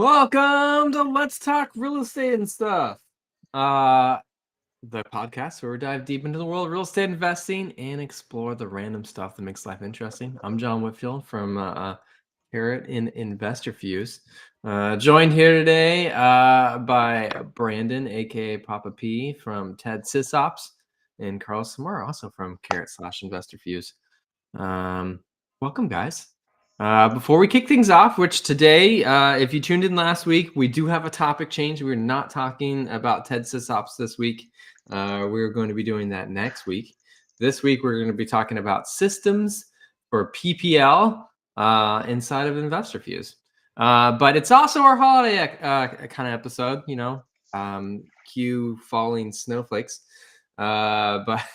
Welcome to Let's Talk Real Estate and Stuff. The podcast where we dive deep into the world of real estate investing and explore the random stuff that makes life interesting. I'm John Whitfield from Carrot in Investor Fuse. Joined here today by Brandon, aka Papa P from TED Sysops, and Carlos Samora, also from Carrot/Investor Fuse. Welcome, guys. Before we kick things off, which today, if you tuned in last week, we do have a topic change. We're not talking about TED Sysops this week. We're going to be doing that next week. This week, we're going to be talking about systems for PPL inside of Investor Fuse. But it's also our holiday kind of episode, cue falling snowflakes. But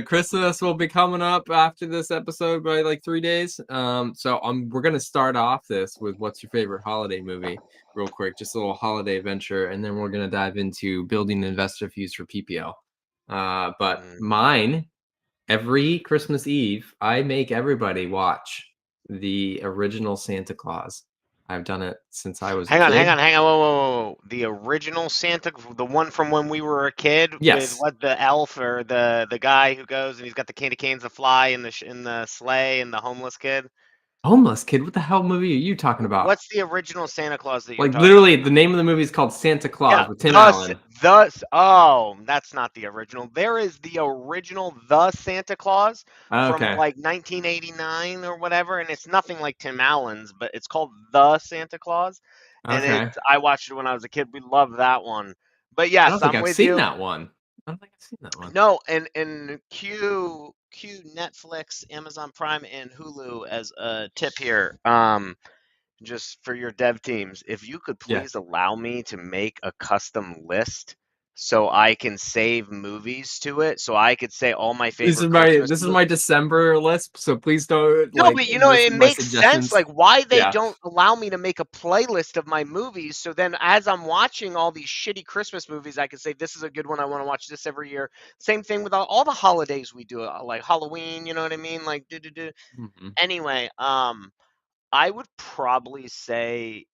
Christmas will be coming up after this episode by like 3 days. We're gonna start off this with what's your favorite holiday movie, real quick, just a little holiday adventure, and then we're gonna dive into building Investor Fuse for PPL. But mine, every Christmas Eve, I make everybody watch the original Santa Claus. I've done it since I was Hang a on. kid. Whoa. The original Santa, the one from when we were a kid, Yes. with what, the elf or the guy who goes and he's got the candy canes that fly in the sleigh and the homeless kid. Homeless kid? What the hell movie are you talking about? What's the original Santa Claus that you're Like talking literally, about? the name of the movie is called Santa Claus Yeah, with Tim Allen. oh, that's not the original. There is the original The Santa Claus from Okay. like 1989 or whatever, and it's nothing like Tim Allen's, but it's called The Santa Claus. And Okay. I watched it when I was a kid. We love that one. But I yes, don't think I'm I've with seen you. that one. I don't think I've seen that one. No, and cue Netflix, Amazon Prime, and Hulu as a tip here. Just for your dev teams, if you could Yeah. please allow me to make a custom list so I can save movies to it, so I could say all my favorite Christmas This is movies. my December list, so please don't No, but listen it to my makes sense, suggestions. like, why they Yeah. don't allow me to make a playlist of my movies, so then as I'm watching all these shitty Christmas movies, I can say, this is a good one, I want to watch this every year. Same thing with all the holidays we do, like Halloween, you know what I mean? Like, Mm-hmm. Anyway, I would probably say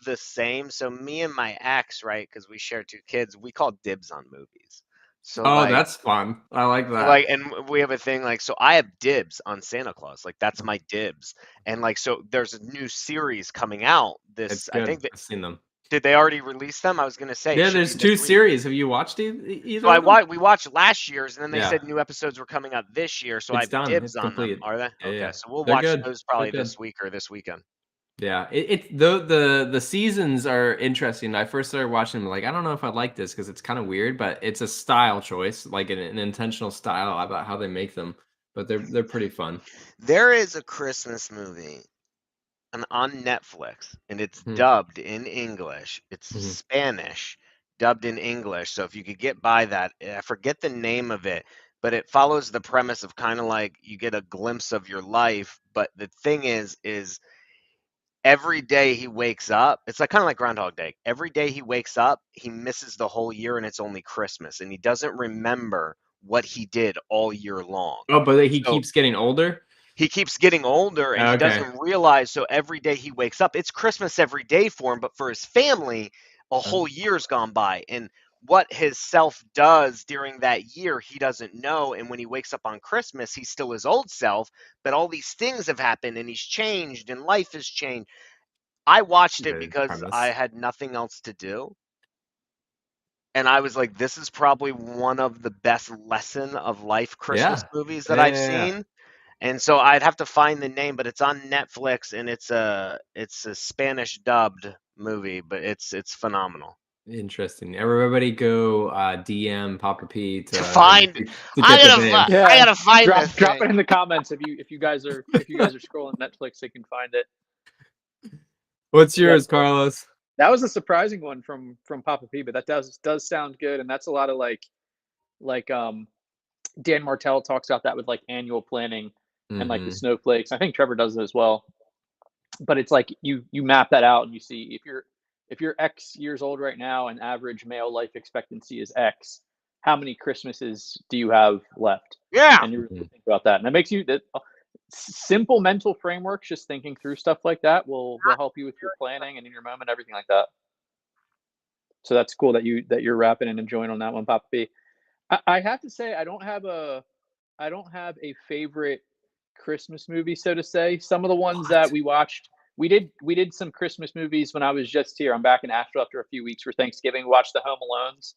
the same. So me and my ex, right, because we share two kids, we call dibs on movies. So Oh, that's fun. I like that. like, and we have a thing like, so I have dibs on Santa Claus. Like that's my dibs. And like, so there's a new series coming out. It's I good. think that, I've seen them. did they already release them? I was gonna say it Yeah, should be there's this 2 week. series. Have you watched either So of them? we watched last year's, and then they Yeah. said new episodes were coming out this year. So I It's have done. dibs It's on them. complete. Are they? Yeah, Okay, yeah. so we'll They're watch good. those They're probably good. this week or this weekend. Yeah, the seasons are interesting. I first started watching them, like, I don't know if I like this because it's kind of weird, but it's a style choice, like an intentional style about how they make them. But they're pretty fun. There is a Christmas movie on Netflix, and it's Hmm. dubbed in English. It's Mhm. Spanish, dubbed in English. So if you could get by that, I forget the name of it, but it follows the premise of kind of like you get a glimpse of your life. But the thing is every day he wakes up, it's like kind of like Groundhog Day. Every day he wakes up, he misses the whole year, and it's only Christmas, and he doesn't remember what he did all year long. Oh, but he So keeps getting older? he keeps getting older and he Okay. doesn't realize. So every day he wakes up, it's Christmas every day for him, but for his family, a whole year's gone by. And what his self does during that year, he doesn't know. And when he wakes up on Christmas, he's still his old self, but all these things have happened and he's changed and life has changed. I watched it Good because I premise. had nothing else to do. And I was like, this is probably one of the best lesson of life Christmas Yeah. movies that I've Yeah. seen. And so I'd have to find the name, but it's on Netflix and it's a Spanish dubbed movie, but it's phenomenal. Interesting. Everybody go DM Papa P To to find, get the name. I gotta find drop this drop thing. it in the comments if you guys are scrolling Netflix, they can find it. What's Yeah, yours, Carlos? that was a surprising one from Papa P, but that does sound good, and that's a lot of like Dan Martell talks about that with like annual planning and like the Mm-hmm. snowflakes. I think Trevor does it as well. But it's like you map that out and you see if you're X years old right now and average male life expectancy is X, how many Christmases do you have left? Yeah. And you really think about that, and that makes you that simple mental frameworks, just thinking through stuff like that will help you with your planning and in your moment, everything like that. So that's cool that you're rapping and enjoying on that one, Papa P. I have to say I don't have a favorite Christmas movie, so to say. Some of the ones that What? we watched, we did some Christmas movies when I was just here. I'm back in Asheville after a few weeks for Thanksgiving. We watched the Home Alones.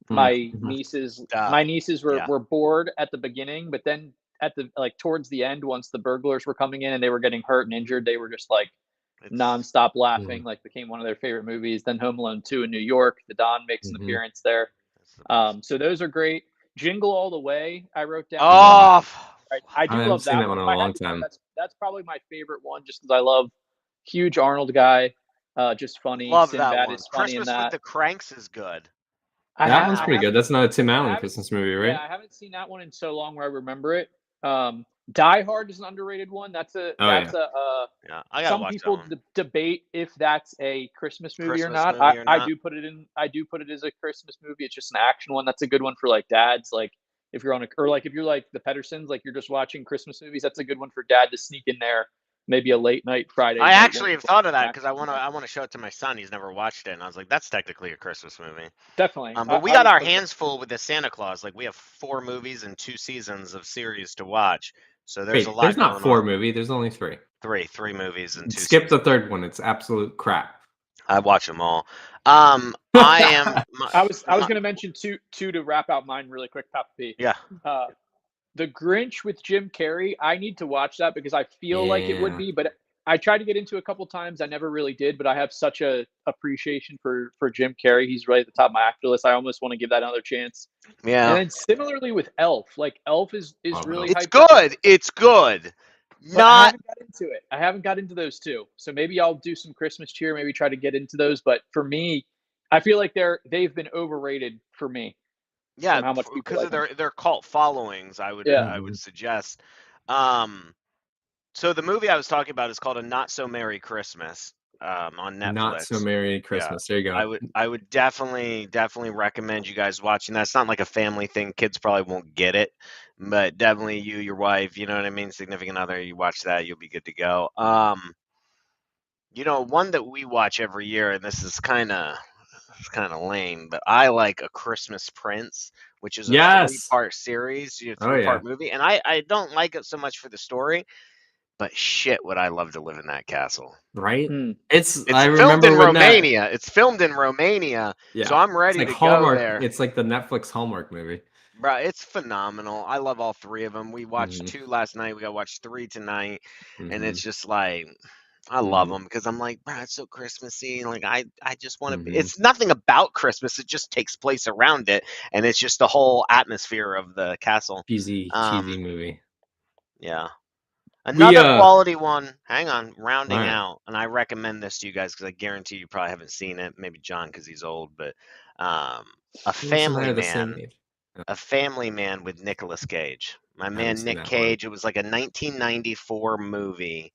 My Mhm. nieces Duh. my nieces Yeah. were bored at the beginning, but then at the like towards the end, once the burglars were coming in and they were getting hurt and injured, they were just like It's nonstop laughing, Mhm. like became one of their favorite movies. Then Home Alone 2 in New York, the Don makes an Mhm. appearance there. it's the best. So those are great. Jingle All the Way, I wrote down. Oh, I I do haven't love seen that that one. one in If a I had long to go, time. that's probably my favorite one, just because I love huge Arnold guy. Just funny. love that Sinbad one. is funny in Christmas with that. the Cranks is good. That one's I pretty good. haven't That's not a Tim yeah, I Allen haven't Christmas movie, yeah, right? I haven't seen that one in so long where I remember it. Die Hard is an underrated one. Oh yeah. Yeah, I gotta Some watch that people one. debate if that's a Christmas movie or Christmas not. movie or I not? do put it in. I do put it as a Christmas movie. It's just an action one. That's a good one for like dads. Like if you're on a or like if you're like the Pedersons, like you're just watching Christmas movies. That's a good one for dad to sneak in there. Maybe a late night Friday I night one. actually have thought of that because Action, I want to show it to my son. He's never watched it, and I was like, that's technically a Christmas movie. Definitely. But we I got would our put it. hands full with the Santa Claus. Like we have 4 movies and 2 seasons of series to watch. So there's a Wait, there's lot not going 4 on. movies. There's only 3. Three movies and 2 Skip the seasons. third one. It's absolute crap. I watch them all. I am. I was going to mention two to wrap out mine really quick. Papa P. Yeah. Uh, The Grinch with Jim Carrey, I need to watch that because I feel like it would Yeah. be, but I tried to get into it a couple times. I never really did, but I have such a appreciation for Jim Carrey. He's right at the top of my actor list. I almost want to give that another chance. And Yeah. then similarly with Elf, like Elf is Love really Elf. It's hyped up, good. It's good. but I Not. haven't got into it. I haven't got into those two. So maybe I'll do some Christmas cheer, maybe try to get into those. But for me, I feel like they've been overrated for me Yeah, from how much people because like of them. their cult followings, Yeah. I would Mhm. suggest. Um, so the movie I was talking about is called A Not So Merry Christmas, on Not So Netflix. Merry Yeah, Christmas. There you go. I would definitely recommend you guys watching that. It's not like a family thing. Kids probably won't get it, but definitely you, your wife, you know what I mean, significant other, you watch that, you'll be good to go. One that we watch every year, and this is kind of lame, but I like A Christmas Prince, which is a Yes. 3-part series, Oh yeah. 3-part movie, and I don't like it so much for the story, but shit, would I love to live in that castle. Right? Hmm. It's I filmed in remember when that Romania. It's filmed in Romania, so yeah. I'm It's ready like to go Hallmark. there. It's like the Netflix Hallmark movie. Bro, it's phenomenal. I love all 3 of them. We watched Mhm. 2 last night. We got to watch 3 tonight, and it's Mhm. just like I love Mhm. them because I'm like, bro, it's so Christmassy. Like I just want to be. Mhm. It's nothing about Christmas. It just takes place around it, and it's just the whole atmosphere of the castle. Cheesy movie. Yeah. We Another quality one. Hang on, all rounding right. out, and I recommend this to you guys because I guarantee you probably haven't seen it. Maybe John because he's old, but um, a Wilson and I family are the same man. age. A Family Man with Nicolas Cage. My I haven't man seen Nick that one. Cage. It was like a 1994 movie.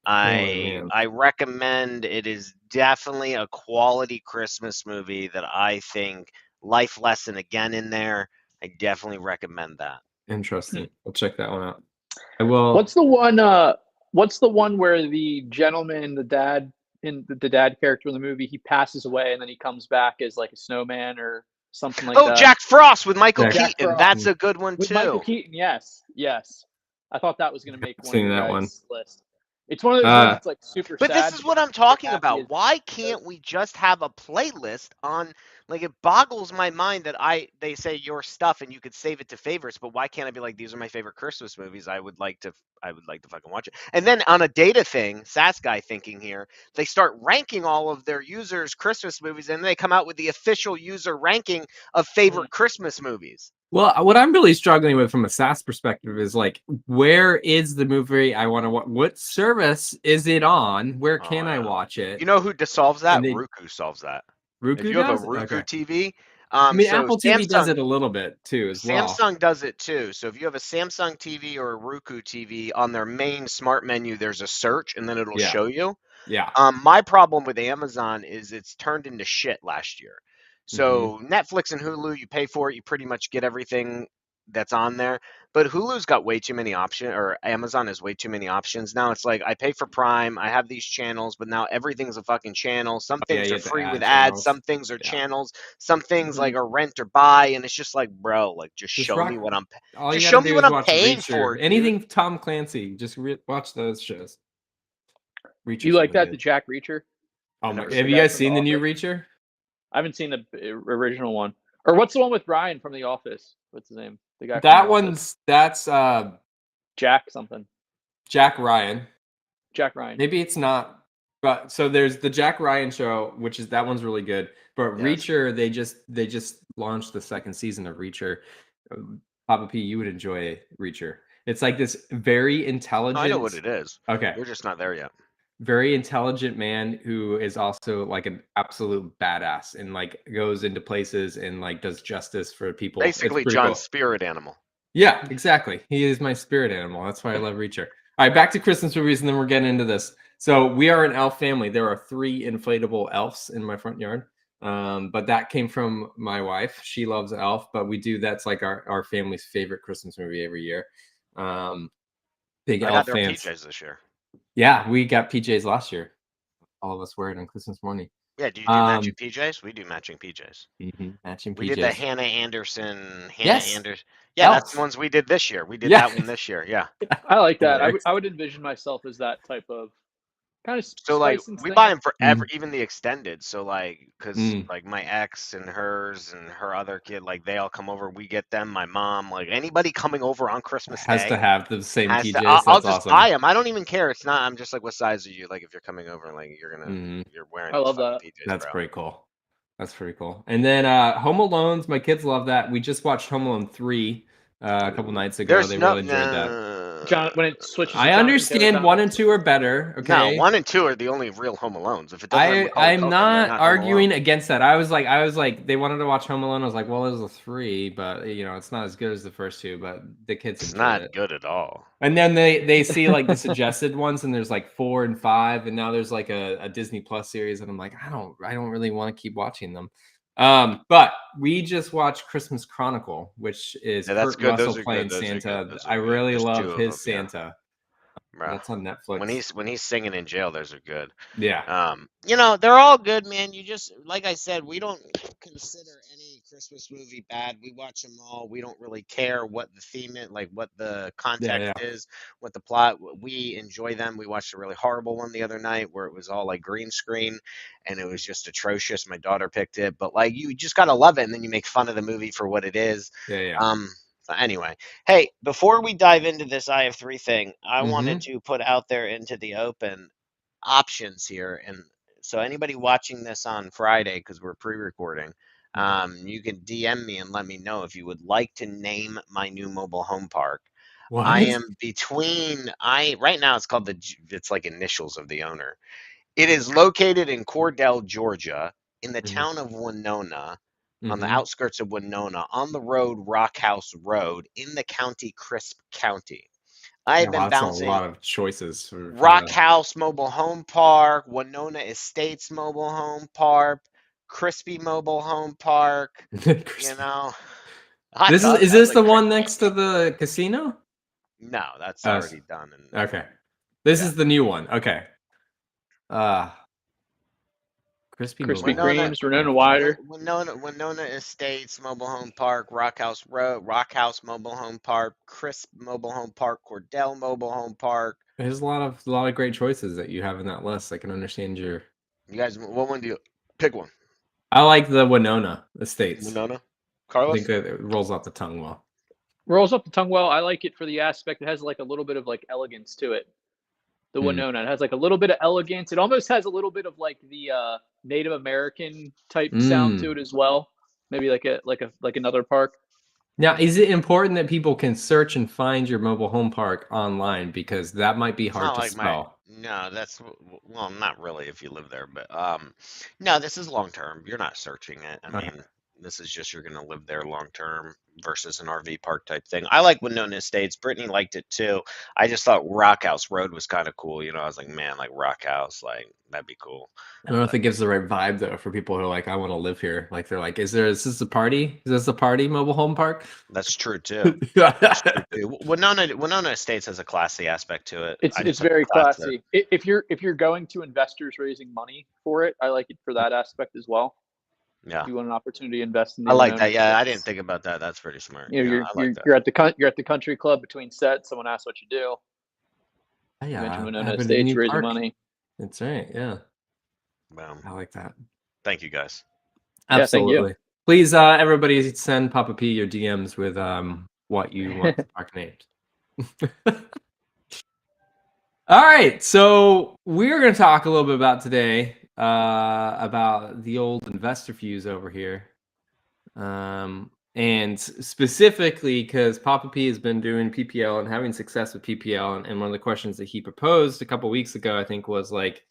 Family I Man. I recommend it is definitely a quality Christmas movie that I think life lesson again in there. I definitely recommend that. Interesting. We'll check that one out. I will. What's the one? What's the one where the gentleman, the dad character in the movie, he passes away and then he comes back as like a snowman or something like Oh, that? Jack Frost with Michael Jack. Jack Keaton. Frost That's Mm, a good one with Michael too. Keaton. Yes, yes. I thought that was going to make one of seen your that one. guys' list. It's one of those ones Uh, that's like super But this sad, is but what I'm super talking happy. about. Why can't we just have a playlist on, like, it boggles my mind that they say your stuff and you could save it to favorites, but why can't I be like, these are my favorite Christmas movies. I would like to fucking watch it. And then on a data thing, SAS guy thinking here, they start ranking all of their users' Christmas movies and they come out with the official user ranking of favorite Christmas movies. well, what I'm really struggling with from a SaaS perspective is like, where is the movie I want to watch? What service is it on? Where Oh can I yeah. watch it? You know who solves that? And they Roku solves that. If Roku you have a does? Roku Okay. TV, I mean, so Apple TV does it a little bit too, as well. Samsung does it too. So if you have a Samsung TV or a Roku TV, on their main smart menu, there's a search and then it'll Yeah. show you. Yeah. My problem with Amazon is it's turned into shit last year. Mm-hmm. So Netflix and Hulu, you pay for it, you pretty much get everything that's on there. But Hulu's got way too many options, or Amazon has way too many options now. It's like I pay for Prime, I have these channels, but now everything's a fucking channel. Some Yeah, things you are have to free with add ads, channels. some things are Yeah. channels, some things like Mhm. are rent or buy, and it's just like, bro, like just Just show me rock. what I'm All you just gotta show me do what is I'm watch paying Reacher. for, dude. Anything Tom Clancy, just watch those shows. You Reacher's like really that, the good. Jack Reacher? Oh I've my! never Have seen you Guy guys from The seen the new Office? Reacher? I haven't seen the original one. Or what's the one with Ryan from The Office? What's his name? The guy from The Office. That's Jack something. Jack Ryan. Jack Ryan. Maybe it's not, but so there's the Jack Ryan show, which is that one's really good. But Yes. Reacher, they just launched the second season of Reacher. Papa P, you would enjoy Reacher. It's like this very intelligent. I know what it is. Okay. We're just not there yet. Very intelligent man who is also like an absolute badass and like goes into places and like does justice for people. Basically, It's pretty John's cool. spirit animal. Yeah, exactly. He is my spirit animal. That's why I love Reacher. All right, back to Christmas movies, and then we're getting into this. So we are an elf family. There are 3 inflatable elves in my front yard. But that came from my wife. She loves Elf, but we do that's like our family's favorite Christmas movie every year. Big I got Elf their fans. PJs this year. Yeah, we got PJs last year. All of us wear it on Christmas morning. Yeah, do you do matching PJs? We do matching PJs. Matching We PJs. did the Hannah Anderson. Yes. Yeah, that's Elf. the ones we did this year. We did Yeah. that one this year. Yeah. I like that. Hilarious. I would envision myself as that type of kind of So like spicing we thing. buy them forever, even the extended. So like, cause Mm. like my ex and hers and her other kid, like they all come over. We get them. My mom, like anybody coming over on Christmas Has Day to have the same has to. PJs. I'll That's just awesome. buy them. I don't even care. It's not. I'm just like, what size are you? Like if you're coming over, like you're wearing I these love fucking that. PJs, That's bro. pretty cool. That's pretty cool. And then Home Alone's, my kids love that. We just watched Home Alone 3 a couple nights ago. There's They no. really enjoyed that. John, when it switches to I Jonathan Taylor's understand 1 and Thomas. 2 are better. No, Okay. 1 and 2 are the only real Home Alones. If it doesn't have Macaulay I'm Culkin, they're not not Home arguing Alone. against that. I was like, they wanted to watch Home Alone. I was like, well, it was a 3, but it's not as good as the first 2, but the kids It's enjoyed not it. good at all. And then they see like the suggested ones, and there's like 4 and 5, and now there's like a Disney Plus series, and I'm like, I don't really want to keep watching them. But we just watched Christmas Chronicle, which is Yeah, that's Kurt good. Russell Those are playing good. Those are Santa. good. Those are I good. really There's 2 love of his them, yeah. Santa. Bro. That's on Netflix. When he's singing in jail, those are good. Yeah. They're all good, man. You just like I said, we don't consider any Christmas movie bad. We watch them all. We don't really care what the theme is, like what the context is, what the plot. We enjoy them. We watched a really horrible one the other night where it was all like green screen and it was just atrocious. My daughter picked it, but like you just gotta love it, and then you make fun of the movie for what it is. Yeah. So anyway, hey, before we dive into this I have 3 thing, I wanted Mm-hmm. to put out there into the open options here. And so anybody watching this on Friday, because we're pre-recording, you can DM me and let me know if you would like to name my new mobile home park. What? I am between right now it's called it's like initials of the owner. It is located in Cordell, Georgia, in the town of Winona, on the outskirts of Winona, on the road Rock House Road, in the county Crisp County. I have been That's a bouncing lot of choices for Rock House Mobile Home Park, Winona Estates Mobile Home Park, Crispy Mobile Home Park. Is this the one next to the casino? No, that's already done. Okay. This is the new one. Okay. Crispy Creams, Winona Wider. Winona Estates Mobile Home Park, Rock House Road, Rock House Mobile Home Park, Crisp Mobile Home Park, Cordell Mobile Home Park. There's a lot of great choices that you have in that list. I can understand your. You guys, what one do you pick? One. I like the Winona Estates. Winona, Carlos. I think it rolls off the tongue well. Rolls off the tongue well. I like it for the aspect. It has like a little bit of like elegance to it. The Winona. It has like a little bit of elegance. It almost has a little bit of like the Native American type sound to it as well. Maybe like another park. Now, is it important that people can search and find your mobile home park online, because that might be hard to spell? No, that's not really if you live there, but no, this is long term. You're not searching it. I mean, this is just you're going to live there long term versus an RV park type thing. I like Winona Estates. Brittany liked it too. I just thought Rock House Road was kind of cool. I was like, man, like Rock House, like that'd be cool. I don't know if it gives the right vibe though for people who are like, I want to live here. Like they're like, is this a party? Is this a party mobile home park? That's true too. That's true too. Winona Estates has a classy aspect to it. It's I just like very the class of classy. If you're going to investors raising money for it, I like it for that aspect as well. Yeah, You want an opportunity to invest in the I like Winona that. Yeah, I Estates. didn't think about that. That's pretty smart. You know, Yeah, I like that. you're at the country club between sets. Someone asks what you do. You mentioned Yeah, I Winona have a Estates new raising park. money. That's right. Yeah, Well, I like that. thank you guys. Yeah, thank you. Absolutely. Please, everybody, send Papa P your DMs with what you want the park named. All right, so we're going to talk a little bit about today about the old investor fuse over here, and specifically because Papa P has been doing PPL and having success with PPL, and one of the questions that he proposed a couple weeks ago, I think, was like,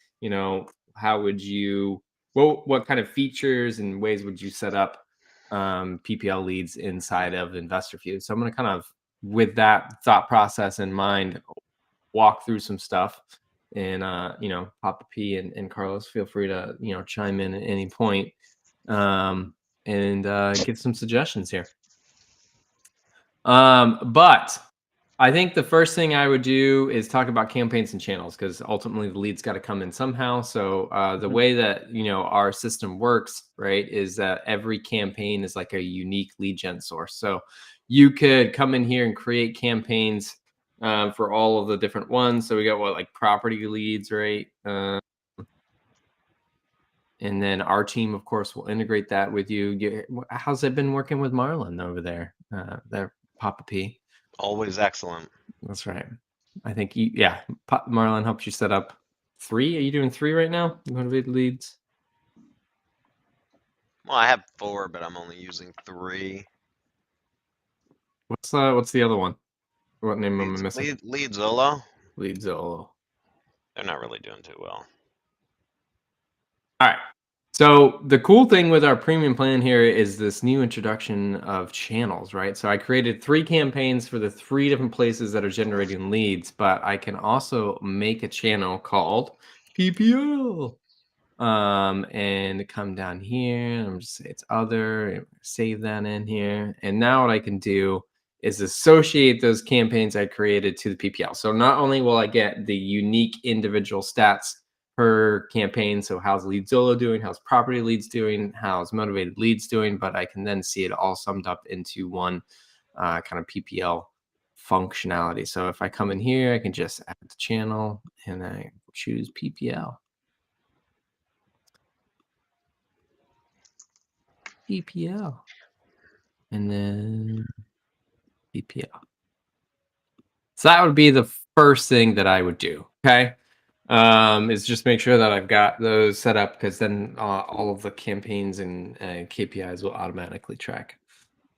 how would you, what kind of features and ways would you set up PPL leads inside of Investor Fuse? So I'm going to kind of, with that thought process in mind, walk through some stuff, and Papa P and Carlos, feel free to chime in at any point, and give some suggestions here. But I think the first thing I would do is talk about campaigns and channels, because ultimately the leads got to come in somehow. So the way that our system works, right, is that every campaign is like a unique lead gen source. So you could come in here and create campaigns for all of the different ones. So we got like property leads, right? And then our team, of course, will integrate that with you. How's it been working with Marlon over there? There, Papa P. Always excellent. That's right. I think Marlon helps you set up 3. Are you doing 3 right now? Motivated leads. Well, I have 4, but I'm only using 3. What's the other one? What name am I missing? Leadzilla. Leadzilla. They're not really doing too well. All right. So the cool thing with our premium plan here is this new introduction of channels, right? So I created 3 campaigns for the 3 different places that are generating leads, but I can also make a channel called PPL. And come down here, and I'm just say it's other, and save that in here. And now what I can do is associate those campaigns I created to the PPL. So not only will I get the unique individual stats per campaign, so how's Leadzilla doing, how's property leads doing, how's motivated leads doing, but I can then see it all summed up into one kind of PPL functionality. So if I come in here, I can just add the channel and I choose PPL. PPL, and then PPL. So that would be the first thing that I would do. Okay. Is just make sure that I've got those set up, because then all of the campaigns and KPIs will automatically track.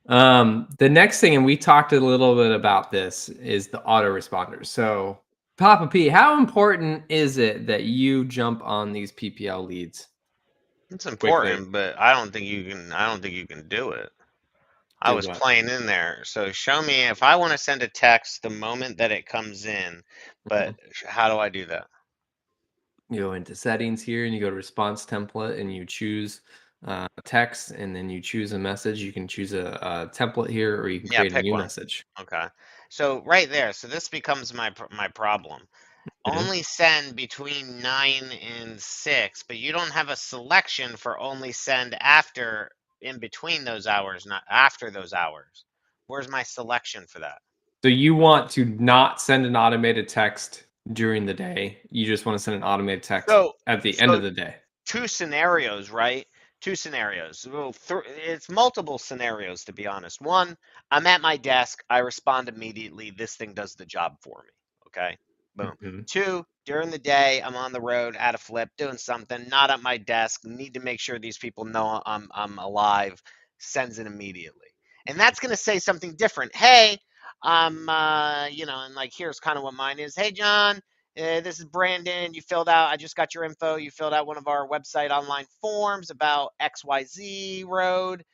The next thing, and we talked a little bit about this, is the autoresponders. So Papa P, how important is it that you jump on these PPL leads? It's important, but I don't think you can do it. I was playing in there. So show me if I want to send a text the moment that it comes in, but how do I do that? You go into settings here and you go to response template and you choose text, and then you choose a message. You can choose a template here, or you can create a new message. Okay. So right there. So this becomes my problem. Only send between 9 and 6, but you don't have a selection for only send after, in between those hours, not after those hours. Where's my selection for that? So you want to not send an automated text during the day. You just want to send an automated text at the end of the day. 2 scenarios, right? 2 scenarios. Well, it's multiple scenarios, to be honest. 1, I'm at my desk. I respond immediately. This thing does the job for me. Okay. Boom. 2, during the day, I'm on the road at a flip, doing something, not at my desk, need to make sure these people know I'm alive, sends it immediately. And that's going to say something different. Hey, and like here's kind of what mine is. Hey, John, this is Brandon. I just got your info. You filled out one of our website online forms about XYZ road.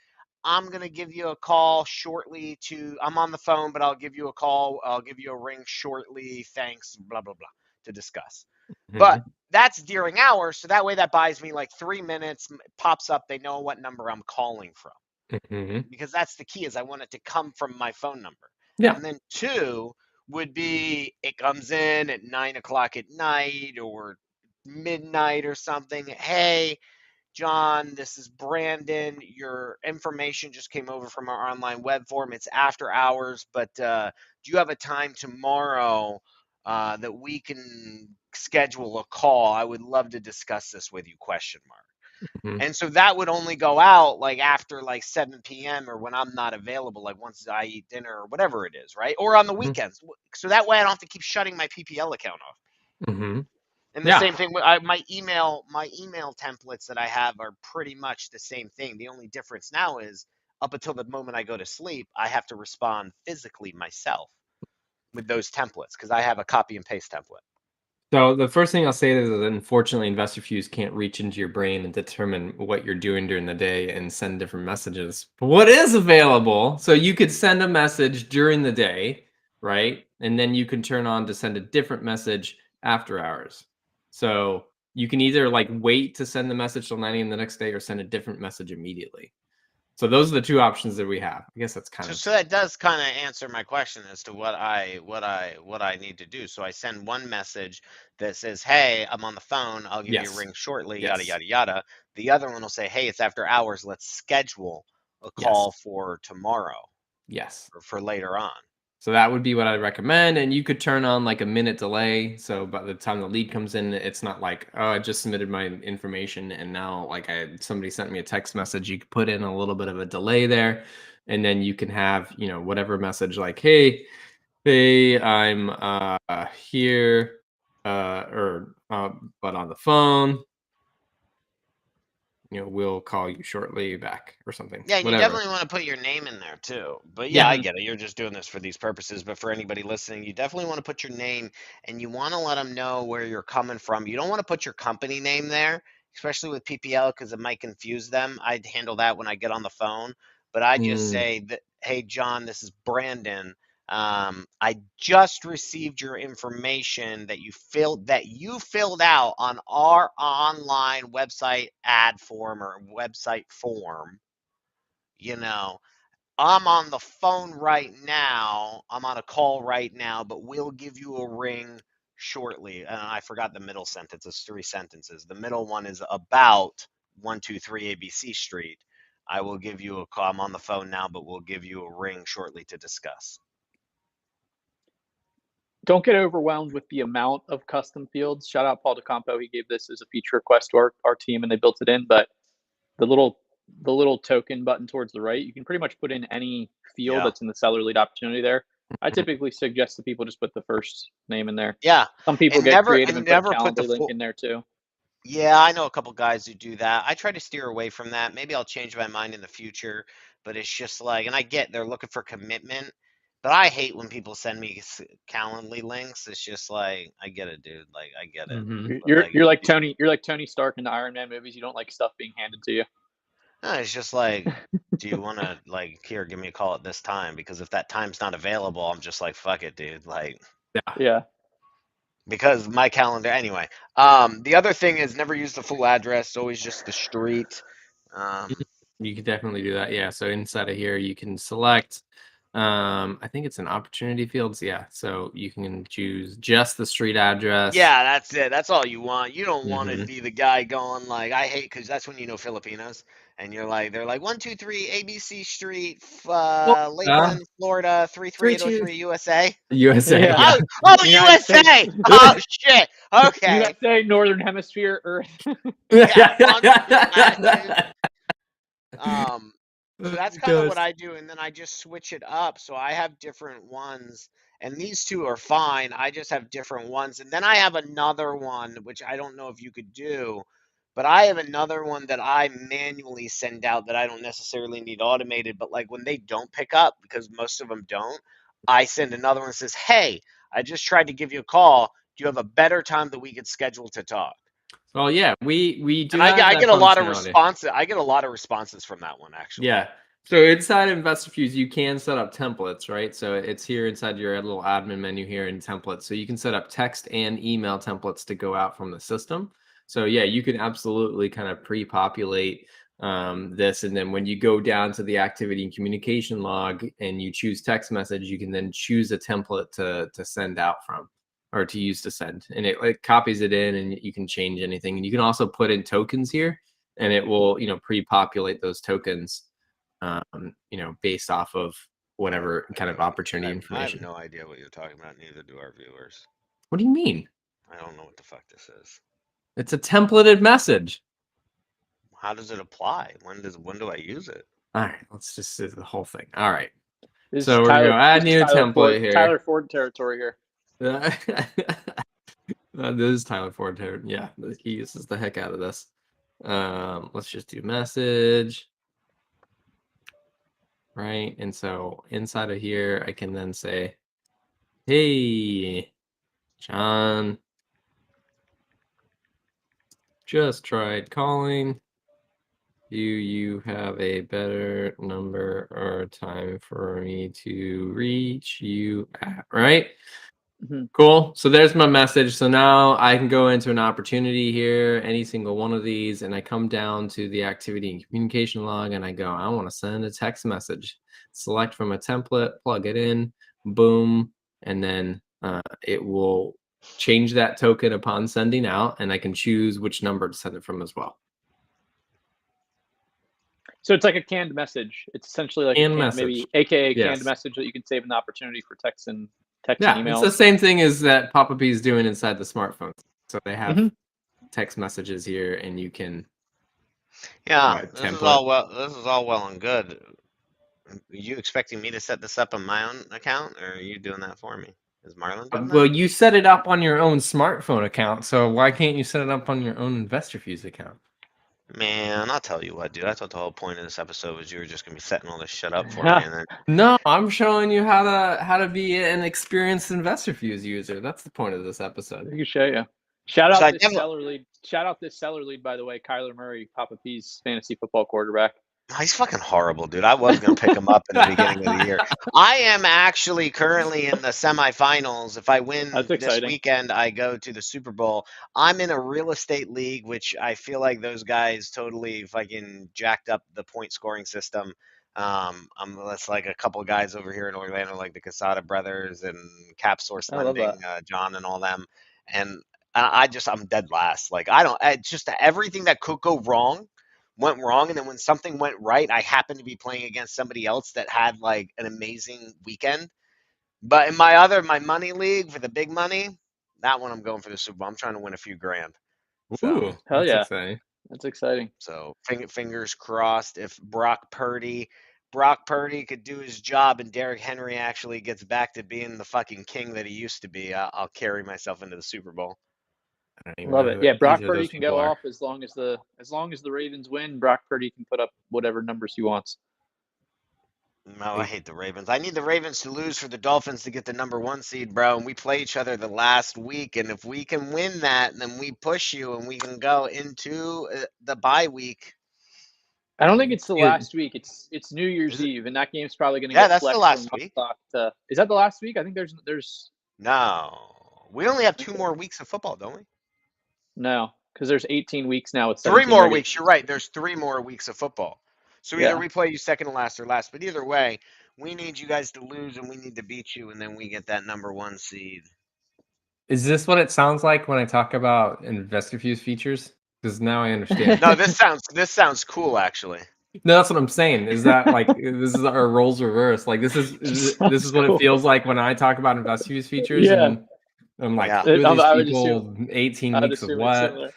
I'm going to give you a call shortly I'm on the phone, but I'll give you a call. I'll give you a ring shortly. Thanks, blah, blah, blah, to discuss. But that's during hours. So that way that buys me like 3 minutes, pops up. They know what number I'm calling from. Because that's the key is I want it to come from my phone number. Yeah. And then 2 would be it comes in at 9 o'clock at night or midnight or something. Hey, John, this is Brandon. Your information just came over from our online web form. It's after hours, but do you have a time tomorrow that we can schedule a call? I would love to discuss this with you, question mark. And so that would only go out like after like 7 p.m. or when I'm not available, like once I eat dinner or whatever it is, right? Or on the weekends. So that way I don't have to keep shutting my PPL account off. And the same thing with my email templates that I have are pretty much the same thing. The only difference now is up until the moment I go to sleep, I have to respond physically myself with those templates because I have a copy and paste template. So the first thing I'll say is that unfortunately Investor Fuse can't reach into your brain and determine what you're doing during the day and send different messages. But what is available, so you could send a message during the day, right? And then you can turn on to send a different message after hours. So you can either like wait to send the message till 9 a.m. the next day or send a different message immediately. So those are the 2 options that we have. I guess that's kind of so that does kind of answer my question as to what I need to do. So I send one message that says, "Hey, I'm on the phone. I'll give you a ring shortly." Yada yada yada. The other one will say, "Hey, it's after hours. Let's schedule a call for tomorrow." Yes. Or for later on. So that would be what I'd recommend. And you could turn on like a minute delay. So by the time the lead comes in, it's not like, oh, I just submitted my information and now like somebody sent me a text message. You could put in a little bit of a delay there. And then you can have, whatever message like, hey, I'm here but on the phone. We'll call you shortly back or something. Yeah, and whatever. You definitely want to put your name in there too. But yeah, I get it. You're just doing this for these purposes. But for anybody listening, you definitely want to put your name and you want to let them know where you're coming from. You don't want to put your company name there, especially with PPL, because it might confuse them. I'd handle that when I get on the phone. But I just say that, hey, John, this is Brandon. I just received your information that you filled out on our online website ad form or website form. I'm on the phone right now. I'm on a call right now, but we'll give you a ring shortly. I forgot the middle sentence. It's 3 sentences. The middle one is about 123 ABC Street. I will give you a call. I'm on the phone now, but we'll give you a ring shortly to discuss. Don't get overwhelmed with the amount of custom fields. Shout out Paul DeCampo. He gave this as a feature request to our team and they built it in. But the little token button towards the right, you can pretty much put in any field that's in the seller lead opportunity there. I typically suggest that people just put the first name in there. Yeah. Some people get creative and put a Calendly link in there too. Yeah, I know a couple guys who do that. I try to steer away from that. Maybe I'll change my mind in the future, but it's just like, and I get they're looking for commitment, but I hate when people send me Calendly links. It's just like, I get it, dude. Like, I get it. You're like Tony Stark in the Iron Man movies. You don't like stuff being handed to you. No, it's just like, do you want to like here, give me a call at this time? Because if that time's not available, I'm just like, fuck it, dude. Like, yeah. Because my calendar, anyway. The other thing is never use the full address. Always just the street. You could definitely do that. Yeah. So inside of here, you can select. I think it's an opportunity fields. Yeah. So you can choose just the street address. Yeah, that's it. That's all you want. You don't want to be the guy going like, I hate, because that's when you know Filipinos. And they're like 123 ABC Street, Lakeland, Florida, 33803 USA. USA. Yeah. Oh, USA. Oh shit. Okay. USA, Northern Hemisphere, Earth. So that's kind of what I do, and then I just switch it up. So I have different ones, and these 2 are fine. I just have different ones, and then I have another one, which I don't know if you could do, but I have another one that I manually send out that I don't necessarily need automated, but like when they don't pick up, because most of them don't, I send another one that says, hey, I just tried to give you a call. Do you have a better time that we could schedule to talk? Well, yeah, we do. And I get a lot of responses. I get a lot of responses from that one, actually. Yeah. So inside InvestorFuse, you can set up templates, right? So it's here inside your little admin menu here in templates. So you can set up text and email templates to go out from the system. So yeah, you can absolutely kind of pre-populate this. And then when you go down to the activity and communication log and you choose text message, you can then choose a template to send out from or to use to send. And it copies it in and you can change anything. And you can also put in tokens here and it will, pre-populate those tokens based off of whatever kind of opportunity I have information. no idea what you're talking about. Neither do our viewers. What do you mean? I don't know what the fuck this is. It's a templated message. How does it apply? When do I use it? All right, let's just do the whole thing. All right. This So is we're gonna go add this is new Tyler template Ford, here. Tyler Ford territory here. This is Tyler Ford. Yeah, he uses the heck out of this. Let's just do message. Right. And so inside of here, I can then say, hey, John, just tried calling. Do you have a better number or time for me to reach you at? Right? Mhm. Cool. So there's my message. So now I can go into an opportunity here, any single one of these, and I come down to the activity and communication log and I go, I want to send a text message. Select from a template, plug it in, boom, and then it will change that token upon sending out, and I can choose which number to send it from as well. So it's like a canned message. It's essentially like Canned a message. maybe AKA Yes. canned message that you can save an opportunity for text and Yeah, emails. it's the same thing as that Papa P is doing inside the smartphone. So they have Mhm. text messages here, and you can Yeah, this is template. all well and good. Are you expecting me to set this up on my own account, or are you doing that for me? Is Marlon doing Well, that? you set it up on your own smartphone account, so why can't you set it up on your own InvestorFuse account? Man, I'll tell you what, dude. I thought the whole point of this episode was you were just gonna be setting all this shit up for me, and then No, I'm showing you how to be an experienced InvestorFuse user. That's the point of this episode. I can show you. Shout so out I this definitely. seller lead. Shout out this seller lead, by the way, Kyler Murray, Papa P's fantasy football quarterback. Oh, he's fucking horrible, dude. I was gonna pick him up in the beginning of the year. I am actually currently in the semifinals. If I win That's this exciting. weekend, I go to the Super Bowl. I'm in a real estate league, which I feel like those guys totally fucking jacked up the point scoring system. That's like a couple guys over here in Orlando, like the Casada brothers and Cap Source I love Lending, that. John and all them. And I'm dead last. Like just everything that could go wrong went wrong, and then when something went right, I happened to be playing against somebody else that had like an amazing weekend. But in my money league for the big money, that one I'm going for the Super Bowl. I'm trying to win a few grand. So Ooh, Hell that's yeah. exciting. That's exciting. fingers crossed if Brock Purdy could do his job and Derrick Henry actually gets back to being the fucking king that he used to be, I'll carry myself into the Super Bowl. I don't even Love know it. who Yeah, Brock either of Purdy those can people go are. off as long as the Ravens win. Brock Purdy can put up whatever numbers he wants. No, I hate the Ravens. I need the Ravens to lose for the Dolphins to get the number 1 seed, bro. And we play each other the last week, and if we can win that, then we push you, and we can go into the bye week. I don't think it's the Yeah. last week. It's New Year's Is it? Eve, and that game's probably going to Yeah, get that's the flexed from last 1 week. o'clock to. Is that the last week? I think there's No, we only have 2 more weeks of football, don't we? no, because there's 18 weeks now with 3 17 more regular. weeks. You're right. There's 3 more weeks of football. So either Yeah. we play you second to last or last, but either way, we need you guys to lose, and we need to beat you, and then we get that number 1 seed. Is this what it sounds like when I talk about InvestorFuse features? Because now I understand. No, this sounds cool, actually. No, that's what I'm saying. Is that like this is our roles reversed? Like this is what it feels like when I talk about InvestorFuse features, Yeah. and I'm like, Yeah. who are these I would people? assume. 18 I'd weeks of assume it's what? similar.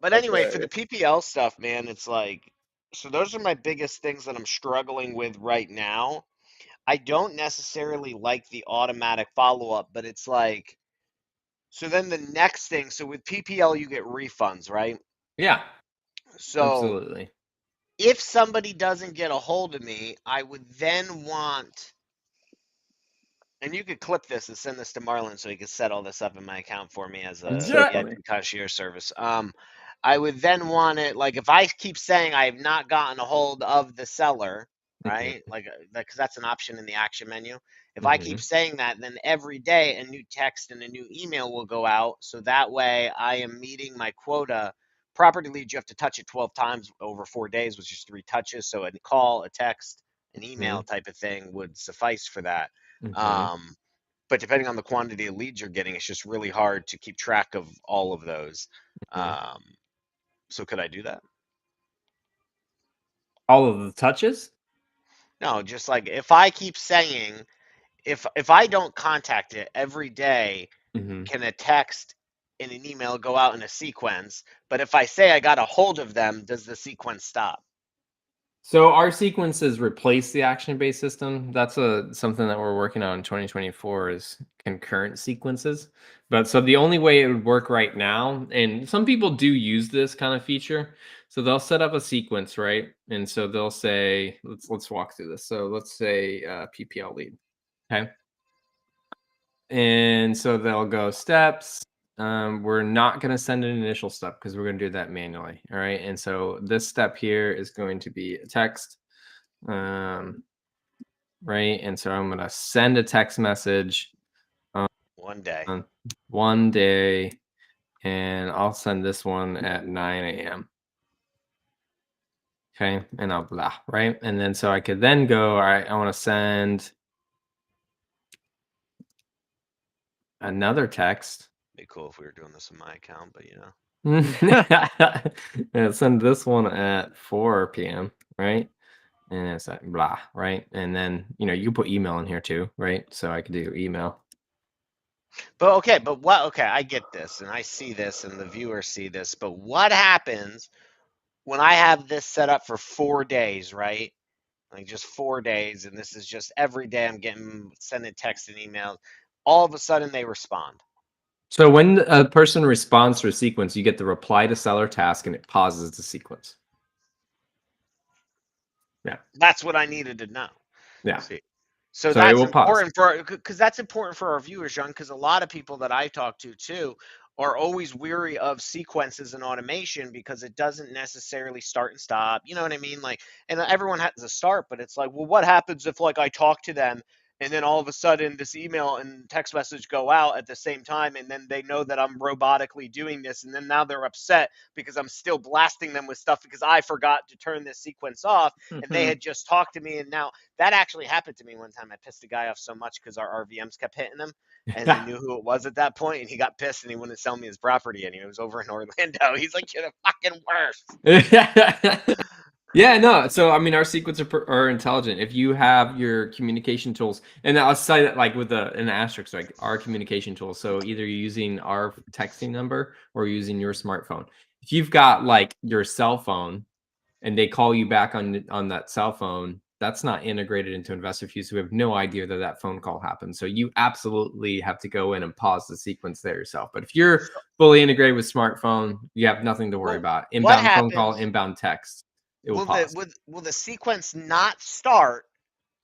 But anyway, for the hilarious. PPL stuff, man, it's like, so those are my biggest things that I'm struggling with right now. I don't necessarily like the automatic follow-up, but it's like, so then the next thing, so with PPL, you get refunds, right? Yeah, So absolutely. if somebody doesn't get a hold of me, I would then want, and you could clip this and send this to Marlon so he can set all this up in my account for me as a That's so Yeah. funny. VIP concierge service. I would then want it, like, if I keep saying I have not gotten a hold of the seller, right? Like, because that's an option in the action menu. If I keep saying that, then every day a new text and a new email will go out. So that way I am meeting my quota. Property leads, you have to touch it 12 times over 4 days, which is 3 touches. So a call, a text, an email type of thing would suffice for that. But depending on the quantity of leads you're getting, it's just really hard to keep track of all of those. So could I do that? All of the touches? No, just like if I keep saying, if I don't contact it every day, can a text and an email go out in a sequence? But if I say I got a hold of them, does the sequence stop? So our sequences replace the action-based system. That's something that we're working on in 2024 is concurrent sequences. But so the only way it would work right now, and some people do use this kind of feature. So they'll set up a sequence, right? And so they'll say, let's walk through this. So let's say PPL lead. Okay. And so they'll go steps. We're not going to send an initial step because we're going to do that manually. All right. And so this step here is going to be a text. Right. And so I'm going to send a text message One day. one day, and I'll send this one at 9 a.m. Okay. And I'll blah. Right. And then so I could then go, all right, I want to send another text. Be cool if we were doing this in my account, but you know. And send this one at 4 p.m. right? And it's like blah, right? And then you put email in here too, right? So I could do email. But okay, okay, I get this and I see this and the viewers see this, but what happens when I have this set up for 4 days, right? Like just 4 days, and this is just every day I'm sending text and emails. All of a sudden they respond. So when a person responds to a sequence, you get the reply to seller task and it pauses the sequence. Yeah. That's what I needed to know. Yeah. See. So it that's will pause. important because that's important for our viewers, John, because a lot of people that I talk to too are always weary of sequences and automation because it doesn't necessarily start and stop. You know what I mean? Like, and everyone has a start, but it's like, well, what happens if like I talk to them and then all of a sudden this email and text message go out at the same time, and then they know that I'm robotically doing this, and then now they're upset because I'm still blasting them with stuff because I forgot to turn this sequence off, and they had just talked to me, and now that actually happened to me one time. I pissed a guy off so much because our RVMs kept hitting him, and he knew who it was at that point, and he got pissed and he wouldn't sell me his property, and he was over in Orlando. He's like, "You're the fucking worst." Yeah, no. So I mean, our sequences are intelligent. If you have your communication tools, and I'll say that like with an asterisk, like our communication tools. So either you're using our texting number or using your smartphone. If you've got like your cell phone, and they call you back on that cell phone, that's not integrated into InvestorFuse. So we have no idea that that phone call happened. So you absolutely have to go in and pause the sequence there yourself. But if you're fully integrated with smartphone, you have nothing to worry about. Inbound phone call, inbound text. It will pause. Will the sequence not start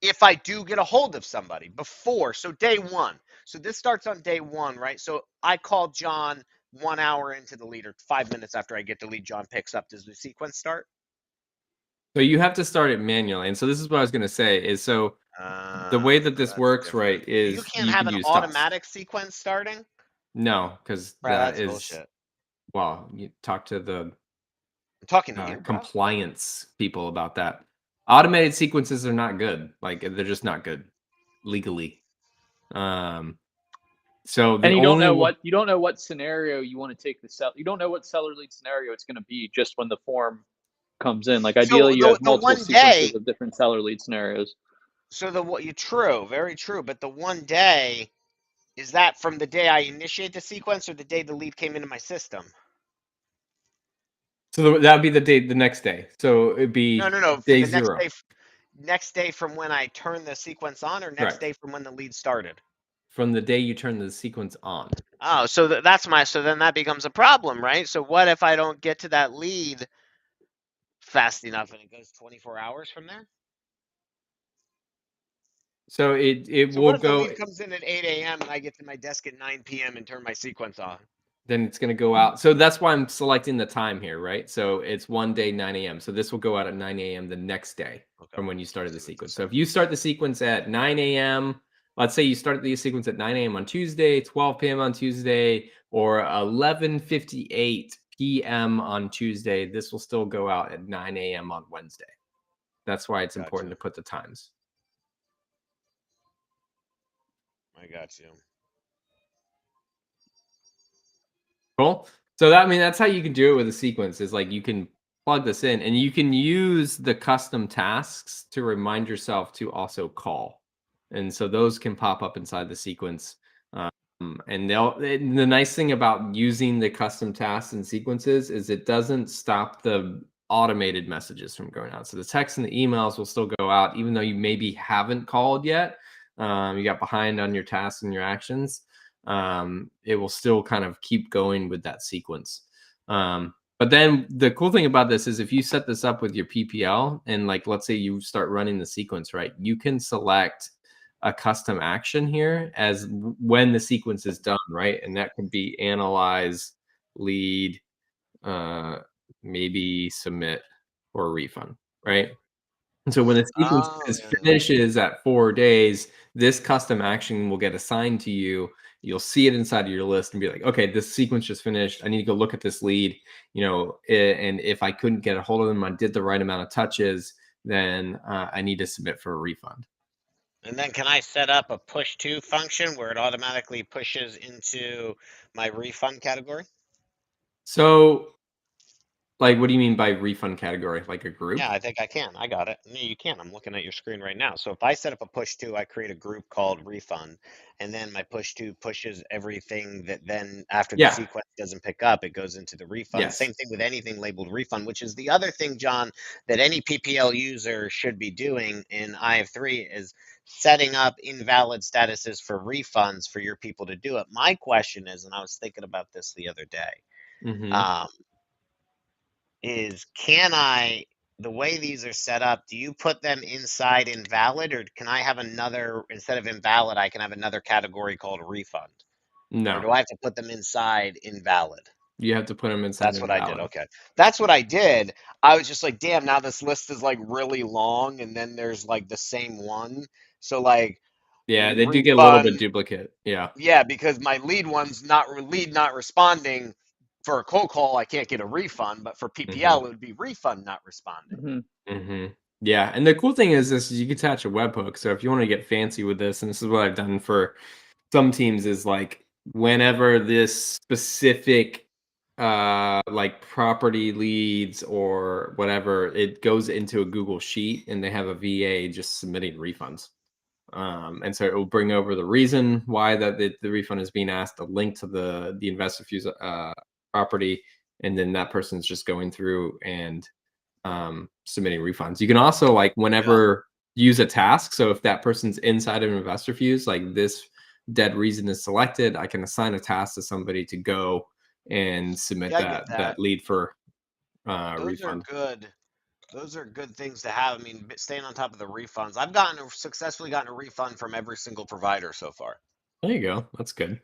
if I do get a hold of somebody before? So day one. So this starts on day one, right? So I call John 1 hour into the lead, or 5 minutes after I get the lead, John picks up. Does the sequence start? So you have to start it manually. And so this is what I was going to say is the way that this works, different. right, is you can't have an automatic sequence starting? No, because that's bullshit. Well, you talk to the I'm talking to you, compliance people about that. Automated sequences are not good. Like they're just not good legally. So and you don't know what scenario you want to take the sell. You don't know what seller lead scenario it's going to be just when the form comes in. Like ideally, you have multiple sequences of different seller lead scenarios. So true, very true. But the 1 day, is that from the day I initiate the sequence or the day the lead came into my system? So that would be the next day. So it'd be no. Day 0. Next day from when I turn the sequence on, or next day from when the lead started? From the day you turn the sequence on. Oh, so then that becomes a problem, right? So what if I don't get to that lead fast enough and it goes 24 hours from there? So it so will what if go. The lead comes in at 8 a.m. and I get to my desk at 9 p.m. and turn my sequence on? then it's going to go out. So that's why I'm selecting the time here, right? So it's one day, 9 a.m. So this will go out at 9 a.m. the next day from when you started the sequence. So if you start the sequence at 9 a.m., let's say you started the sequence at 9 a.m. on Tuesday, 12 p.m. on Tuesday, or 11:58 p.m. on Tuesday, this will still go out at 9 a.m. on Wednesday. That's why it's important to put the times. I got you. Cool. So that, I mean, that's how you can do it with a sequence, is like you can plug this in and you can use the custom tasks to remind yourself to also call. And so those can pop up inside the sequence. And the nice thing about using the custom tasks and sequences is it doesn't stop the automated messages from going out. So the texts and the emails will still go out, even though you maybe haven't called yet. You got behind on your tasks and your actions. It will still kind of keep going with that sequence. But then the cool thing about this is if you set this up with your PPL and like, let's say you start running the sequence, right? You can select a custom action here as when the sequence is done, right? And that can be analyze, lead, maybe submit or refund, right? And so when the sequence finishes at 4 days, this custom action will get assigned to you. You'll see it inside of your list and be like, okay, this sequence just finished. I need to go look at this lead, and if I couldn't get a hold of them, I did the right amount of touches, then I need to submit for a refund. And then can I set up a push to function where it automatically pushes into my refund category? So, like, what do you mean by refund category? Like a group? Yeah, I think I can. I got it. Yeah, you can. I'm looking at your screen right now. So if I set up a push to, I create a group called refund, and then my push to pushes everything that then after the Yeah. sequence doesn't pick up, it goes into the refund. Yes. Same thing with anything labeled refund, which is the other thing, John, that any PPL user should be doing in IF3 is setting up invalid statuses for refunds for your people to do it. My question is, and I was thinking about this the other day, Mm-hmm. is the way these are set up, do you put them inside invalid, or can I have another, instead of invalid, I can have another category called refund? Or No, do I have to put them inside invalid? you have to put them inside That's what I did. invalid. Okay. That's what I did. I was just like, damn, now this list is like really long, and then there's like the same one. So like Yeah, they do get a little bit refund, duplicate. Yeah. yeah, because my lead one's not responding. For a cold call, I can't get a refund, but for PPL, it would be refund not responding. Yeah, and the cool thing is this: is you can attach a webhook. So if you want to get fancy with this, and this is what I've done for some teams, is like whenever this specific like property leads or whatever, it goes into a Google sheet and they have a VA just submitting refunds. And so it will bring over the reason why that the refund is being asked, a link to the investor fuse property, and then that person's just going through and submitting refunds. You can also like whenever use a task. So if that person's inside of investor fuse, like this dead reason is selected, I can assign a task to somebody to go and submit Yeah, I get that. that lead for Those are refund. good. Those are good things to have. I mean, staying on top of the refunds. Successfully gotten a refund from every single provider so far. There you go. That's good.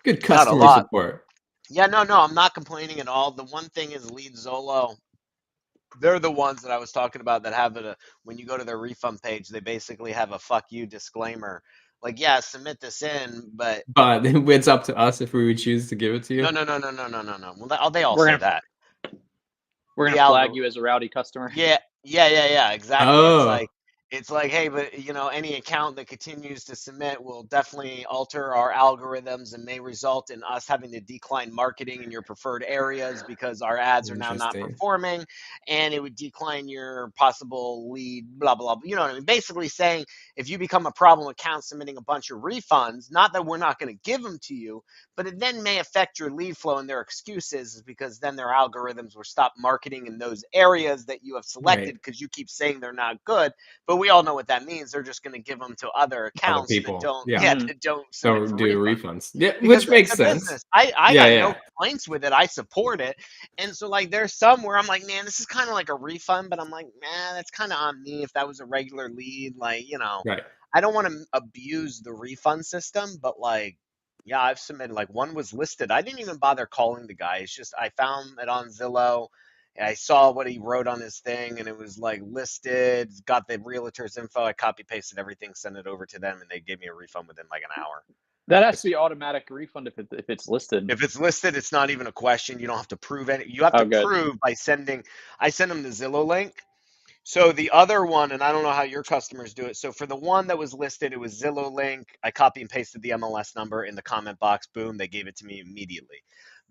Good Not a customer lot. support. Yeah, no, I'm not complaining at all. The one thing is Lead Zolo. They're the ones that I was talking about that have when you go to their refund page, they basically have a fuck you disclaimer. Like, yeah, submit this in, but But it's up to us if we would choose to give it to you. no. Well, they all We're say gonna that. we're The gonna flag algor you as a rowdy customer. Yeah, exactly. Oh, It's like, hey, but any account that continues to submit will definitely alter our algorithms and may result in us having to decline marketing in your preferred areas because our ads are now not interesting. performing, and it would decline your possible lead, blah blah blah. You know what I mean? Basically saying if you become a problem account submitting a bunch of refunds, not that we're not going to give them to you, but it then may affect your lead flow, and their excuses is because then their algorithms will stop marketing in those areas that you have selected Right. because you keep saying they're not good. But we all know what that means. They're just going to give them to other Other accounts that people. don't, Yeah. yeah, Mhm. that don't submit Don't for do refunds. refunds. Yeah, Because which makes it's a sense. business. I Yeah, got no yeah. complaints with it. I support it. And so like there's some where I'm like, man, this is kind of like a refund, but I'm like, man, that's kind of on me if that was a regular lead. Like, Right. I don't want to abuse the refund system, but like Yeah, I've submitted, like, one was listed. I didn't even bother calling the guy. It's just I found it on Zillow. And I saw what he wrote on his thing, and it was like listed, got the realtor's info. I copy pasted everything, sent it over to them, and they gave me a refund within like an hour. That has to be automatic refund if it's listed. If it's listed, it's not even a question. You don't have to prove any. You have Oh, to good. prove by sending. I send them the Zillow link. So the other one, and I don't know how your customers do it. So for the one that was listed, it was Zillow link. I copy and pasted the MLS number in the comment box. Boom, they gave it to me immediately.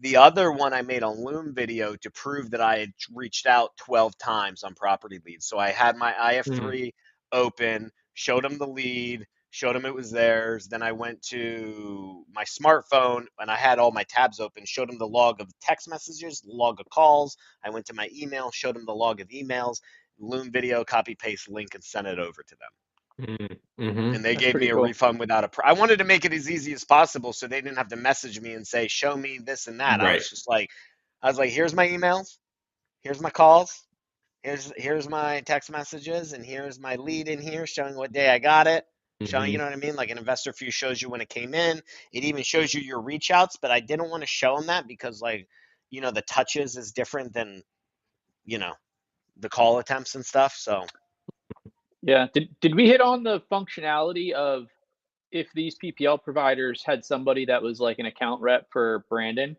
The other one I made on Loom video to prove that I had reached out 12 times on property leads. So I had my IF3 open, showed them the lead, showed them it was theirs. Then I went to my smartphone and I had all my tabs open, showed them the log of text messages, log of calls. I went to my email, showed them the log of emails. Loom video, copy paste link, and send it over to them. Mm-hmm. And they That's gave pretty me a cool. refund without I wanted to make it as easy as possible so they didn't have to message me and say, show me this and that. Right. I was like, here's my emails, here's my calls, here's my text messages, and here's my lead in here showing what day I got it. Showing, you Mm-hmm. know what I mean? Like an investor view shows you when it came in. It even shows you your reach outs, but I didn't want to show them that because, like, the touches is different than, the call attempts and stuff. So Yeah. Did we hit on the functionality of if these PPL providers had somebody that was like an account rep for Brandon,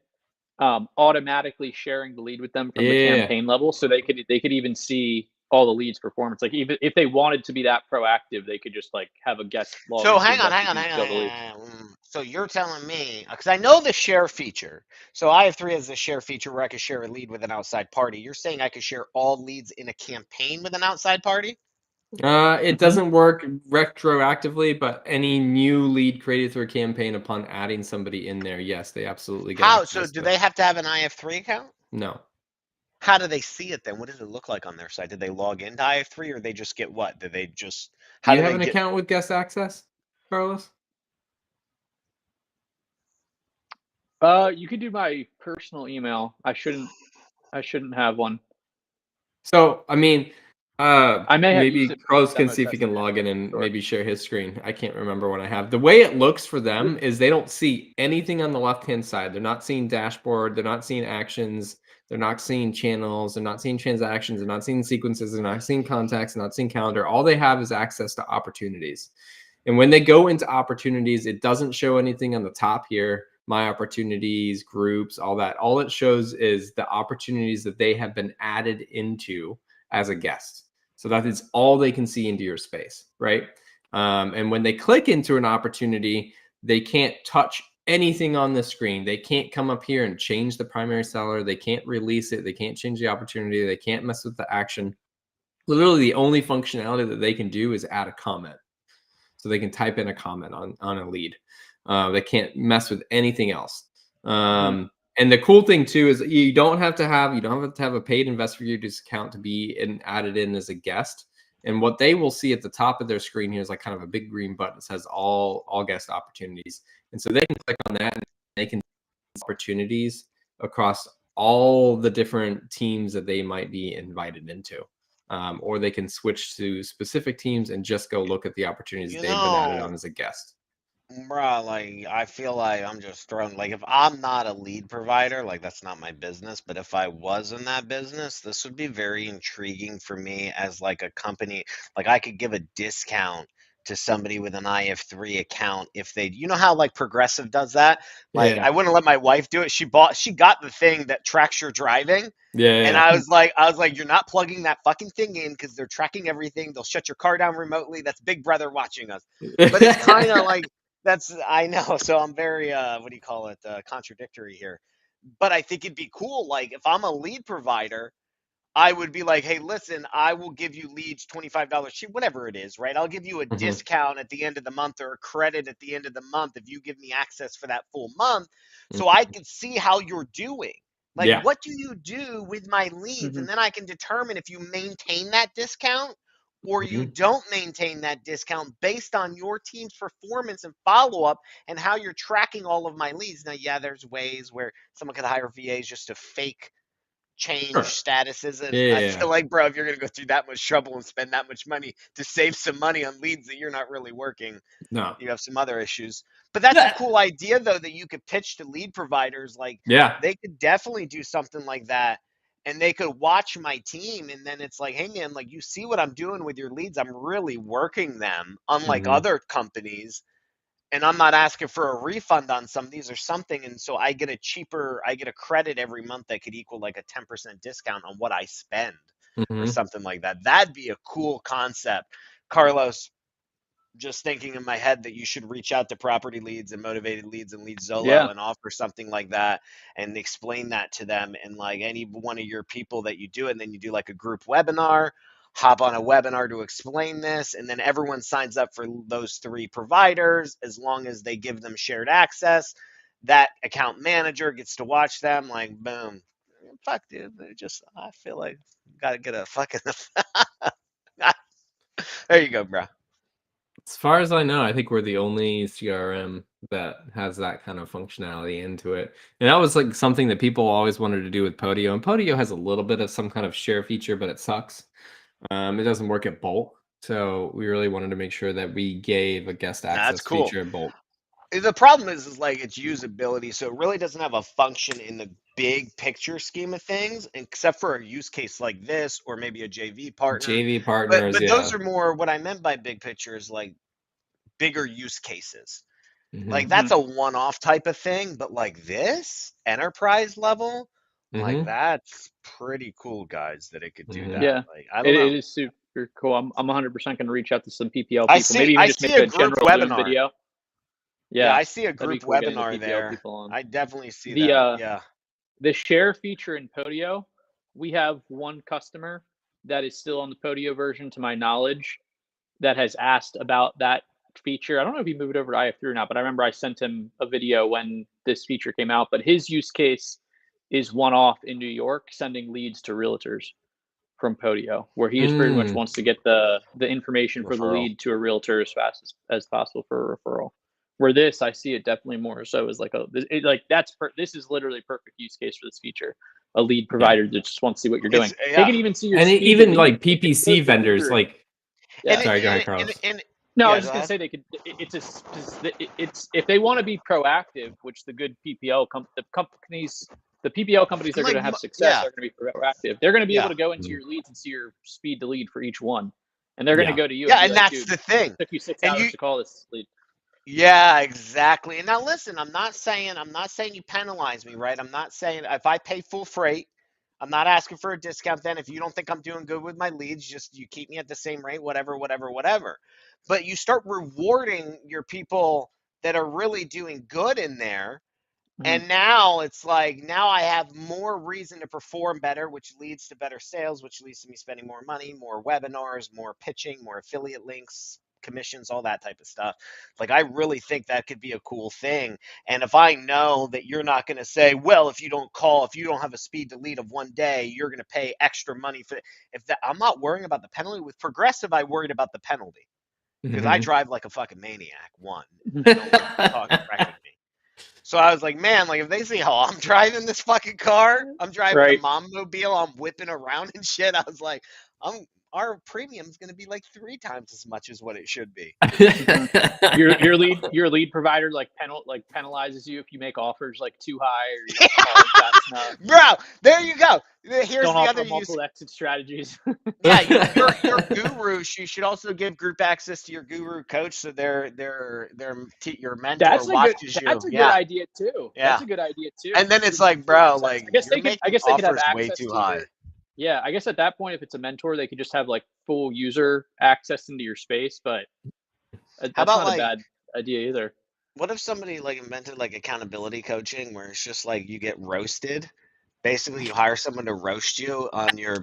automatically sharing the lead with them from the Yeah. campaign level, so they could even see all the leads performance. Like even if they wanted to be that proactive, they could just like have a guest log So into hang on, hang Investor on, View, hang on, show the hang on, leads. hang on. So you're telling me, because I know the share feature. So IF3 has the share feature where I can share a lead with an outside party. You're saying I could share all leads in a campaign with an outside party? It Mhm. doesn't work retroactively, but any new lead created through a campaign upon adding somebody in there, yes, they absolutely get How? So access do to it. they have to have an IF3 account? No. How do they see it then? What does it look like on their side? Did they log into IF3 or they just get what? Did they just, Do how you do have they an get? account with guest access, Carlos? You could do my personal email. I shouldn't have one. So, I mean, I may have used maybe it for Carlos can demo see if he can testing it. log in I'm not and sure. maybe share his screen. I can't remember what I have. The way it looks for them is they don't see anything on the left-hand side. They're not seeing dashboard. They're not seeing actions. They're not seeing channels. They're not seeing transactions. They're not seeing sequences. They're not seeing contacts. They're not seeing calendar. All they have is access to opportunities. And when they go into opportunities, it doesn't show anything on the top here, my opportunities, groups, all that. All it shows is the opportunities that they have been added into as a guest. So that is all they can see into your space, right? And when they click into an opportunity, they can't touch anything on the screen. They can't come up here and change the primary seller. They can't release it. They can't change the opportunity. They can't mess with the action. Literally, the only functionality that they can do is add a comment. So they can type in a comment on a lead. They can't mess with anything else. Mhm. And the cool thing too is you don't have to have a paid investor views account to be added in as a guest. And what they will see at the top of their screen here is like kind of a big green button that says all guest opportunities. And so they can click on that and they can see opportunities across all the different teams that they might be invited into. Or they can switch to specific teams and just go look at the opportunities You they've been added know, on as a guest. Bruh, like I feel like I'm just thrown. Like if I'm not a lead provider, like that's not my business. But if I was in that business, this would be very intriguing for me as like a company. Like I could give a discount to somebody with an IF3 account if they, how like Progressive does that. Like Yeah, I wouldn't let my wife do it. She got the thing that tracks your driving. And yeah, I was like, you're not plugging that fucking thing in because they're tracking everything. They'll shut your car down remotely. That's Big Brother watching us. But it's kind of yeah. like I know. So I'm very what do you call it? Contradictory here. But I think it'd be cool. Like if I'm a lead provider, I would be like, hey, listen, I will give you leads $25 cheap, whatever it is, right? I'll give you a Mhm, discount at the end of the month or a credit at the end of the month if you give me access for that full month so I mhm. can see how you're doing. Like, Yeah. what do you do with my leads? Mhm. And then I can determine if you maintain that discount or you Mhm, don't maintain that discount based on your team's performance and follow up and how you're tracking all of my leads. Now, yeah, there's ways where someone could hire VAs just to fake change Sure. statuses, and Yeah. I feel like, bro, if you're gonna go through that much trouble and spend that much money to save some money on leads that you're not really working, No. you have some other issues. But that's a cool idea, though, that you could pitch to lead providers. Like, Yeah. they could definitely do something like that, and they could watch my team, and then it's like, hey, man, like, you see what I'm doing with your leads? I'm really working them, unlike Mhm. other companies, and I'm not asking for a refund on some of these or something. And so I get a credit every month that could equal like a 10% discount on what I spend or Mhm. something like that. That'd be a cool concept. Carlos, just thinking in my head that you should reach out to property leads and motivated leads and lead Zolo Yeah. and offer something like that and explain that to them. And like any one of your people that you do it, and then you do like a group webinar, hop on a webinar to explain this, and then everyone signs up for those 3 providers as long as they give them shared access. That account manager gets to watch them, like, boom. Fuck, dude. I feel like gotta get a fucking there you go, bro. As far as I know, I think we're the only CRM that has that kind of functionality into it. And that was like something that people always wanted to do with Podio. And Podio has a little bit of some kind of share feature, but it sucks. It doesn't work at Bolt. So we really wanted to make sure that we gave a guest access cool. feature at Bolt. The problem is like its usability, so it really doesn't have a function in the big picture scheme of things, except for a use case like this, or maybe a JV partner. JV But partners, yeah. those are more what I meant by big picture is like bigger use cases. Like Mhm. that's a one-off type of thing, but like this enterprise level, like Mhm. that's pretty cool, guys, that it could do Mhm. that. Yeah. Like I don't know. It is super cool. I'm 100% going to reach out to some PPL I people. Maybe even just see make a a group general Zoom webinar. video. Yeah, Yeah. I see a That'd be group cool getting the webinar PPL there. people on. I definitely see The that. Yeah. the share feature in Podio, we have one customer that is still on the Podio version, to my knowledge, that has asked about that feature. I don't know if he moved over to IF3 or not, but I remember I sent him a video when this feature came out. But his use case is one-off in New York, sending leads to realtors from Podio, where he just pretty much wants to get the information for the Referral. lead to a realtor as fast as possible for a referral. Where this, I see it definitely more so as like this is literally perfect use case for this feature. A lead provider that just wants to see what you're doing. Yeah. They can even see your And speed to even lead. like They can PPC go vendors, through- like yeah. sorry, go ahead, Carlos. No, I Yeah, was just go gonna ahead. say they could. It's if they want to be proactive, which the good PPL companies, the PPL companies that are Like, going to have success yeah. are going to be proactive. They're going to be Yeah. able to go into your leads and see your speed to lead for each one, and they're going to Yeah. go to you. Yeah, and, be and like, that's "Dude, the thing. it took you 6 And hours you- to call this lead." Yeah, exactly. And now listen, I'm not saying you penalize me, right? I'm not saying if I pay full freight, I'm not asking for a discount then. If you don't think I'm doing good with my leads, just you keep me at the same rate, whatever. But you start rewarding your people that are really doing good in there. And now it's like, now I have more reason to perform better, which leads to better sales, which leads to me spending more money, more webinars, more pitching, more affiliate links, commissions, all that type of stuff. Like, I really think that could be a cool thing. And if I know that you're not going to say, well, if you don't have a speed to lead of 1 day, you're going to pay extra money for I'm not worrying about the penalty. With Progressive, I worried about the penalty because I drive like a fucking maniac. One, no one's talking wrecking me. So I was like, man, like if they see how I'm driving this fucking car, I'm driving Right. a mom mobile, I'm whipping around and shit. I was like, our premium's gonna be like 3 times as much as what it should be. Your lead provider penalizes you if you make offers like too high or you don't call them fast enough. Bro, there you go. Here's Don't the offer other use. multiple exit strategies. Yeah, your guru. You should also give group access to your guru coach, so your mentor That's watches you. That's a good idea too. Yeah. That's a good idea too. And then it's like, bro, like I guess you're they could making have offers way access too to high. Yeah, I guess at that point, if it's a mentor, they could just have like full user access into your space. But that's about, not like, a bad idea either. What if somebody like invented like accountability coaching where it's just like you get roasted? Basically, you hire someone to roast you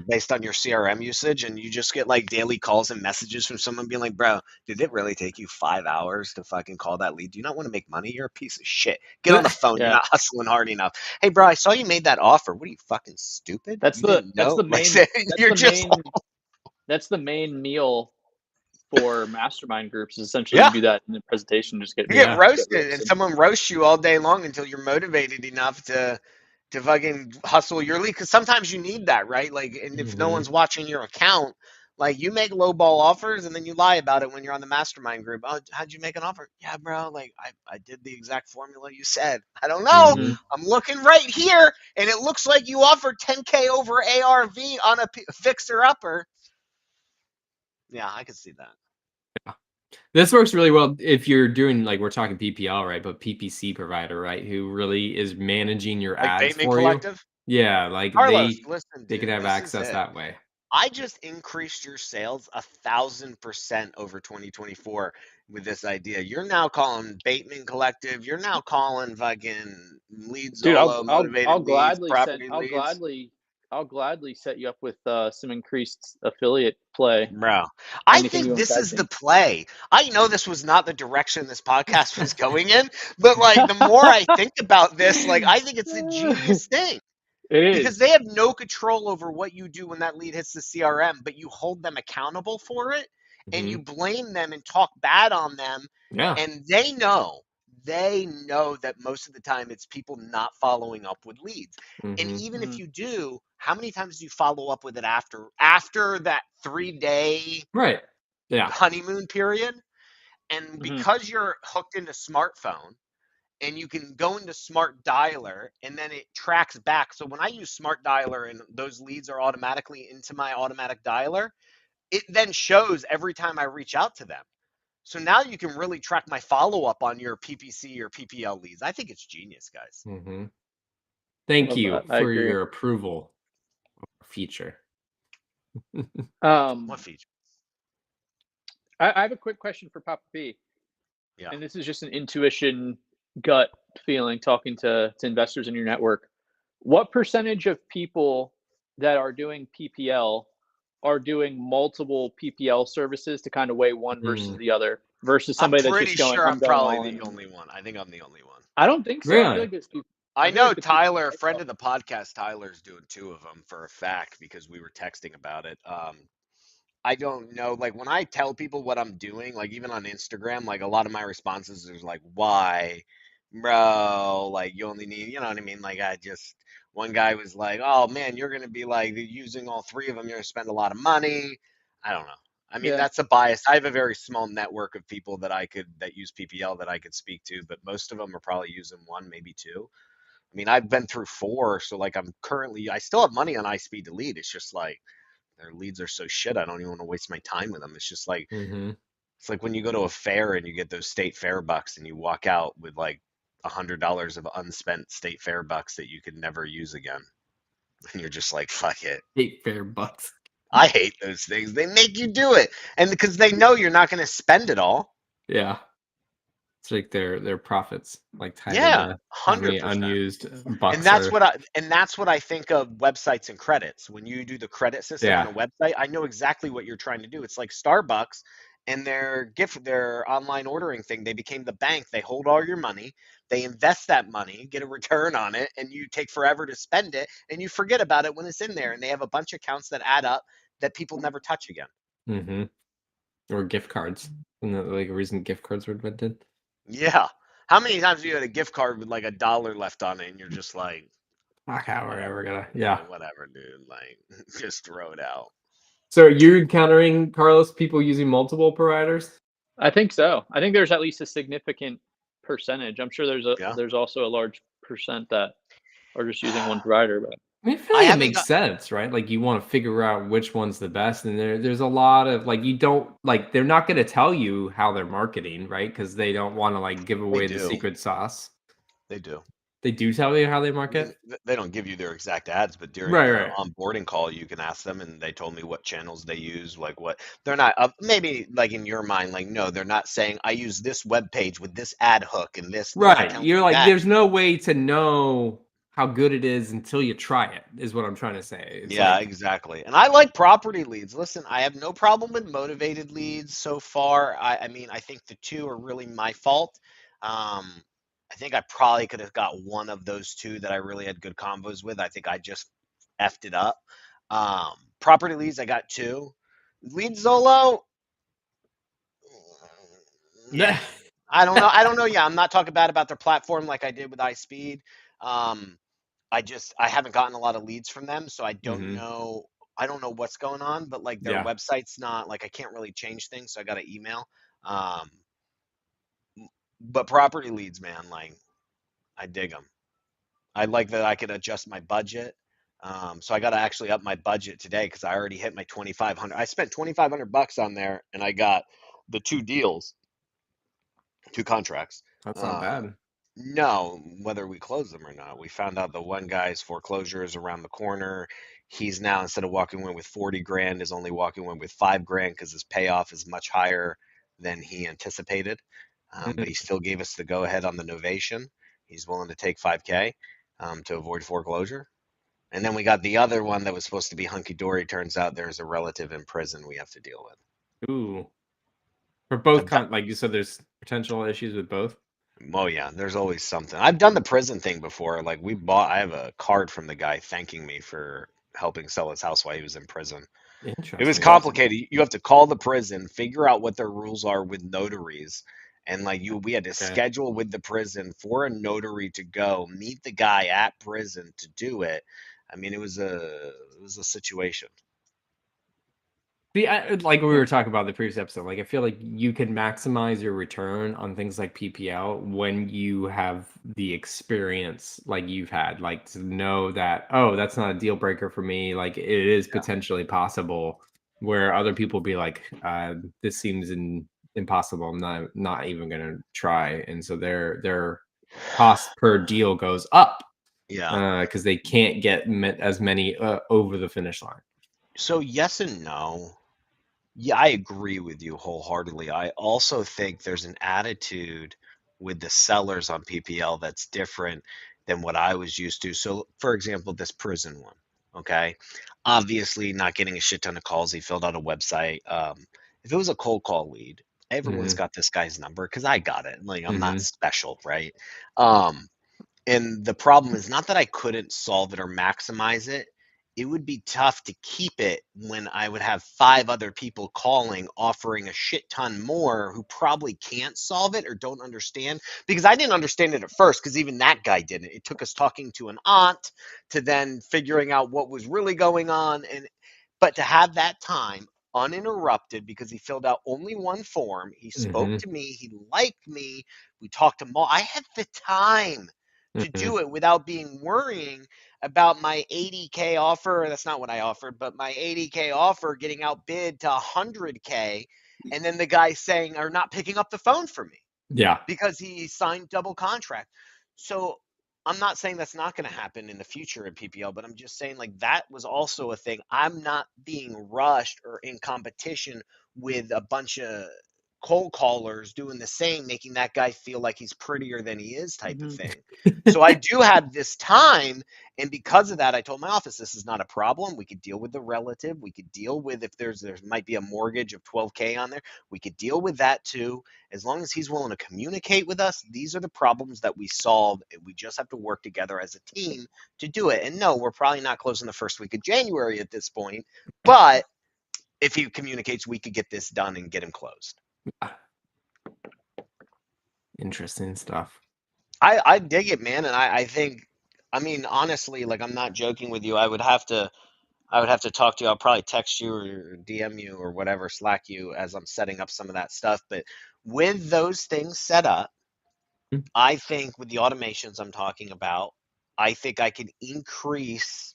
based on your CRM usage, and you just get like daily calls and messages from someone being like, "Bro, did it really take you 5 hours to fucking call that lead? Do you not want to make money? You're a piece of shit. Get on the phone. You're Yeah. not hustling hard enough. Hey, bro, I saw you made that offer. What are you, fucking stupid? That's You the didn't know?" main that's the main meal for mastermind groups. Is essentially Yeah. you do that in the presentation, just get You get roasted, and someone roasts you all day long until you're motivated enough to to fucking hustle your lead, because sometimes you need that, right? Like, and if no one's watching your account, like you make lowball offers and then you lie about it when you're on the mastermind group. Oh, how'd you make an offer? Yeah, bro, like I did the exact formula you said. I don't know. Mhm. I'm looking right here and it looks like you offered 10K over ARV on a fixer upper. Yeah, I could see that. This works really well if you're doing, like, we're talking PPL, right? But PPC provider, right? Who really is managing your Like ads Bateman for you. Collective. Yeah, like Carlos, listen, they can dude, have this is access it. that way. I just increased your sales 1,000% over 2024 with this idea. You're now calling Bateman Collective. You're now calling fucking Lead Dude, Zolo, Motivated Leads, Property Leads. I'll gladly set you up with some increased affiliate play. Bro, I Anything you think want this to tag is the team. play. I know this was not the direction this podcast was going in, but like the more I think about this, like I think it's a genius thing. It Because is. they have no control over what you do when that lead hits the CRM, but you hold them accountable for it and you blame them and talk bad on them. Yeah. And they know that most of the time it's people not following up with leads. And even if you do, how many times do you follow up with it after that 3-day Right. Yeah. honeymoon period? And because you're hooked into smartphone, and you can go into Smart Dialer and then it tracks back. So when I use Smart Dialer and those leads are automatically into my automatic dialer, it then shows every time I reach out to them. So now you can really track my follow up on your PPC or PPL leads. I think it's genius, guys. Thank Love you that. I for agree. your approval feature. What feature? I have a quick question for Papa P. Yeah. And this is just an intuition, gut feeling talking to investors in your network. What percentage of people that are doing PPL are doing multiple PPL services to kind of weigh one versus the other versus I'm somebody that's pretty just going, sure I'm I'm going probably all in? the only one. I think I'm the only one. I don't think so. I feel Really? like there's people. I feel know like the people Tyler, a I friend talk- of the podcast, Tyler's doing 2 of them for a fact because we were texting about it. I don't know. Like when I tell people what I'm doing, like even on Instagram, like a lot of my responses is like, why, bro? Like you only need, you know what I mean? Like one guy was like, oh man, you're going to be like using all 3 of them. You're going to spend a lot of money. I don't know. I mean, Yeah. that's a bias. I have a very small network of people that use PPL that I could speak to, but most of them are probably using 1, maybe 2. I mean, I've been through 4, so like I still have money on iSpeed Delete. It's just like, their leads are so shit. I don't even want to waste my time with them. It's just like it's like when you go to a fair and you get those state fair bucks and you walk out with like $100 of unspent state fair bucks that you could never use again, and you're just like, fuck it. State fair bucks. I hate those things. They make you do it, and because they know you're not going to spend it all. Yeah. It's like their profits, like tied Yeah, into how many 100%. unused And bucks that's are. what I think of websites and credits. When you do the credit system on a website, I know exactly what you're trying to do. It's like Starbucks and their online ordering thing. They became the bank. They hold all your money. They invest that money, get a return on it, and you take forever to spend it, and you forget about it when it's in there. And they have a bunch of accounts that add up that people never touch again. Or gift cards. And like a reason gift cards were invented. Yeah. How many times have you had a gift card with like $1 left on it, and you're just like, Okay, we're never gonna. whatever, dude. Like, just throw it out. So you're encountering, Carlos, people using multiple providers? I think so. I think there's at least a significant percentage. I'm sure Yeah. there's also a large percent that are just using one provider, but I mean, I feel like it makes sense, right? Like you want to figure out which one's the best, and there's a lot of like you don't like they're not going to tell you how they're marketing, right? Because they don't want to like give away the secret sauce. They do. They do tell you how they market. They don't give you their exact ads, but during your onboarding call, you can ask them, and they told me what channels they use. Like what they're not maybe like in your mind, like no, they're not saying I use this web page with this ad hook and this. Right. You're like, there's no way to know how good it is until you try it, is what I'm trying to say. It's yeah, exactly. And I like property leads. Listen, I have no problem with motivated leads so far. I mean, I think the 2 are really my fault. I think I probably could have got one of those 2 that I really had good combos with. I think I just effed it up. Property leads, I got 2. Lead Zolo, yeah. I don't know. Yeah, I'm not talking bad about their platform like I did with iSpeed. I haven't gotten a lot of leads from them, so I don't Mm-hmm. know. I don't know what's going on, but like their Yeah, website's not like I can't really change things, so I got an email. Um, but property leads, man, like I dig them. I like that I could adjust my budget. So I got to actually up my budget today because I already hit my 2,500. I spent 2,500 bucks on there, and I got the two deals, two contracts. that's not Um, bad. no, whether we close them or not. We found out the one guy's foreclosure is around the corner. He's now, instead of walking away with 40 grand, is only walking away with 5 grand because his payoff is much higher than he anticipated. But he still gave us the go ahead on the novation. He's willing to take 5K to avoid foreclosure. And then we got the other one that was supposed to be hunky dory. Turns out there's a relative in prison we have to deal with. Ooh, for both I've done, like you said, there's potential issues with both. oh yeah, there's always something. I've done the prison thing before. Like I have a card from the guy thanking me for helping sell his house while he was in prison. It was Interesting. complicated. You have to call the prison, figure out what their rules are with notaries, and we had to Okay. schedule with the prison for a notary to go meet the guy at prison to do it. I mean, it was a situation. See, like we were talking about in the previous episode, like I feel like you can maximize your return on things like PPL when you have the experience like you've had, like to know that, oh, that's not a deal breaker for me. Like it is Yeah. potentially possible, where other people be like, this seems impossible. I'm not even gonna try, and so their cost per deal goes up Yeah. because they can't get as many over the finish line. So yes and no. Yeah, I agree with you wholeheartedly. I also think there's an attitude with the sellers on PPL that's different than what I was used to. So, for example, this prison one, okay? Obviously, not getting a shit ton of calls. He filled out a website. If it was a cold call lead, everyone's Hmm. got this guy's number because I got it. Like, I'm not Hmm. special, right? Um, and the problem is not that I couldn't solve it or maximize it. It would be tough to keep it when I would have 5 other people calling, offering a shit ton more who probably can't solve it or don't understand. Because I didn't understand it at first, because even that guy didn't. It took us talking to an aunt to then figuring out what was really going on. But to have that time uninterrupted because he filled out only one form, he spoke Hmm. to me, he liked me, we talked to Mo. I had the time to Hmm. do it without being worrying about my 80K offer. That's not what I offered, but my 80K offer getting outbid to 100K, and then the guy saying or not picking up the phone for me Yeah. because he signed double contract. So I'm not saying that's not going to happen in the future in PPL, but I'm just saying like that was also a thing. I'm not being rushed or in competition with a bunch of cold callers doing the same, making that guy feel like he's prettier than he is type of Mhm. thing. So I do have this time. And because of that, I told my office, this is not a problem. We could deal with the relative. We could deal with if there might be a mortgage of 12K on there. We could deal with that too. As long as he's willing to communicate with us, these are the problems that we solve. And we just have to work together as a team to do it. And no, we're probably not closing the first week of January at this point. But if he communicates, we could get this done and get him closed. Interesting stuff. I dig it, man. And I think, I mean, honestly, like I'm not joking with you. I would have to talk to you. I'll probably text you or DM you or whatever, Slack you as I'm setting up some of that stuff. But with those things set up, Mm. I think with the automations I'm talking about, I think I can increase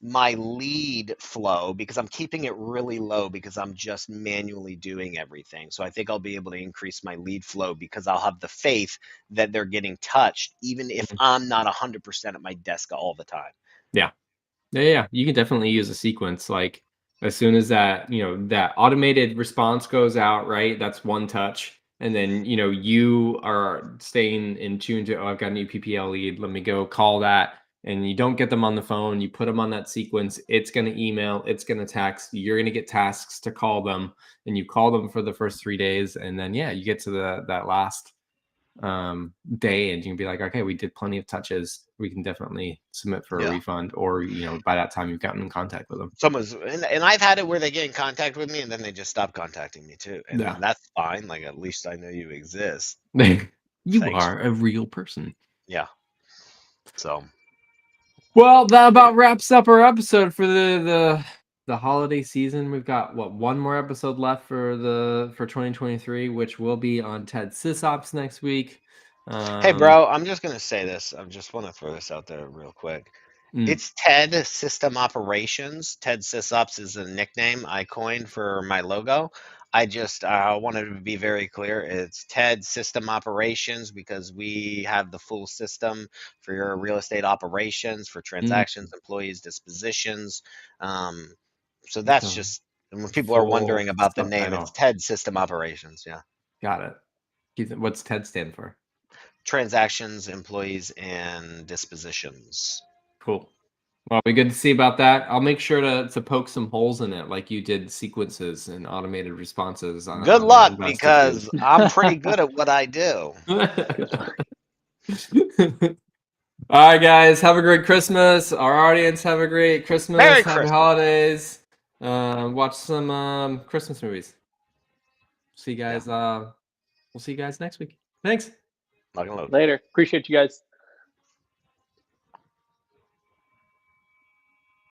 my lead flow because I'm keeping it really low because I'm just manually doing everything. So I think I'll be able to increase my lead flow because I'll have the faith that they're getting touched, even if I'm not 100% at my desk all the time. Yeah. Yeah. You can definitely use a sequence. Like as soon as that automated response goes out, right? That's one touch. And then, you are staying in tune to, oh, I've got a new PPL lead. Let me go call that. And you don't get them on the phone. You put them on that sequence. It's going to email. It's going to text. You're going to get tasks to call them. And you call them for the first 3 days. And then, yeah, you get to that last day and you can be like, okay, we did plenty of touches, we can definitely submit for a Yeah. refund, or by that time you've gotten in contact with them. And I've had it where they get in contact with me and then they just stop contacting me too. And Yeah. then that's fine. Like at least I know you exist. You Thanks. are a real person. Yeah. So Well, that about wraps up our episode for the holiday season. We've got one more episode left for 2023, which will be on TED SysOps next week. Hey, bro, I'm just gonna say this. I just want to throw this out there real quick. Mm. It's TED System Operations. TED SysOps is a nickname I coined for my logo. I just wanted to be very clear. It's TED System Operations because we have the full system for your real estate operations, for transactions, employees, dispositions. Um, so that's So, just, and when people are full wondering about the name, it's subtitle. TED System Operations. Yeah. Got it. What's TED stand for? Transactions, employees, and dispositions. Cool. Well, it'll be good to see about that. I'll make sure to poke some holes in it, like you did sequences and automated responses on Good that luck investor because I'm pretty good at what I do. feed. All right, guys. Have a great Christmas. Our audience, have a great Christmas. Merry Happy Christmas. holidays. Watch some Christmas movies. See you guys. We'll see you guys next week. Thanks. Lock and load. Later. Appreciate you guys.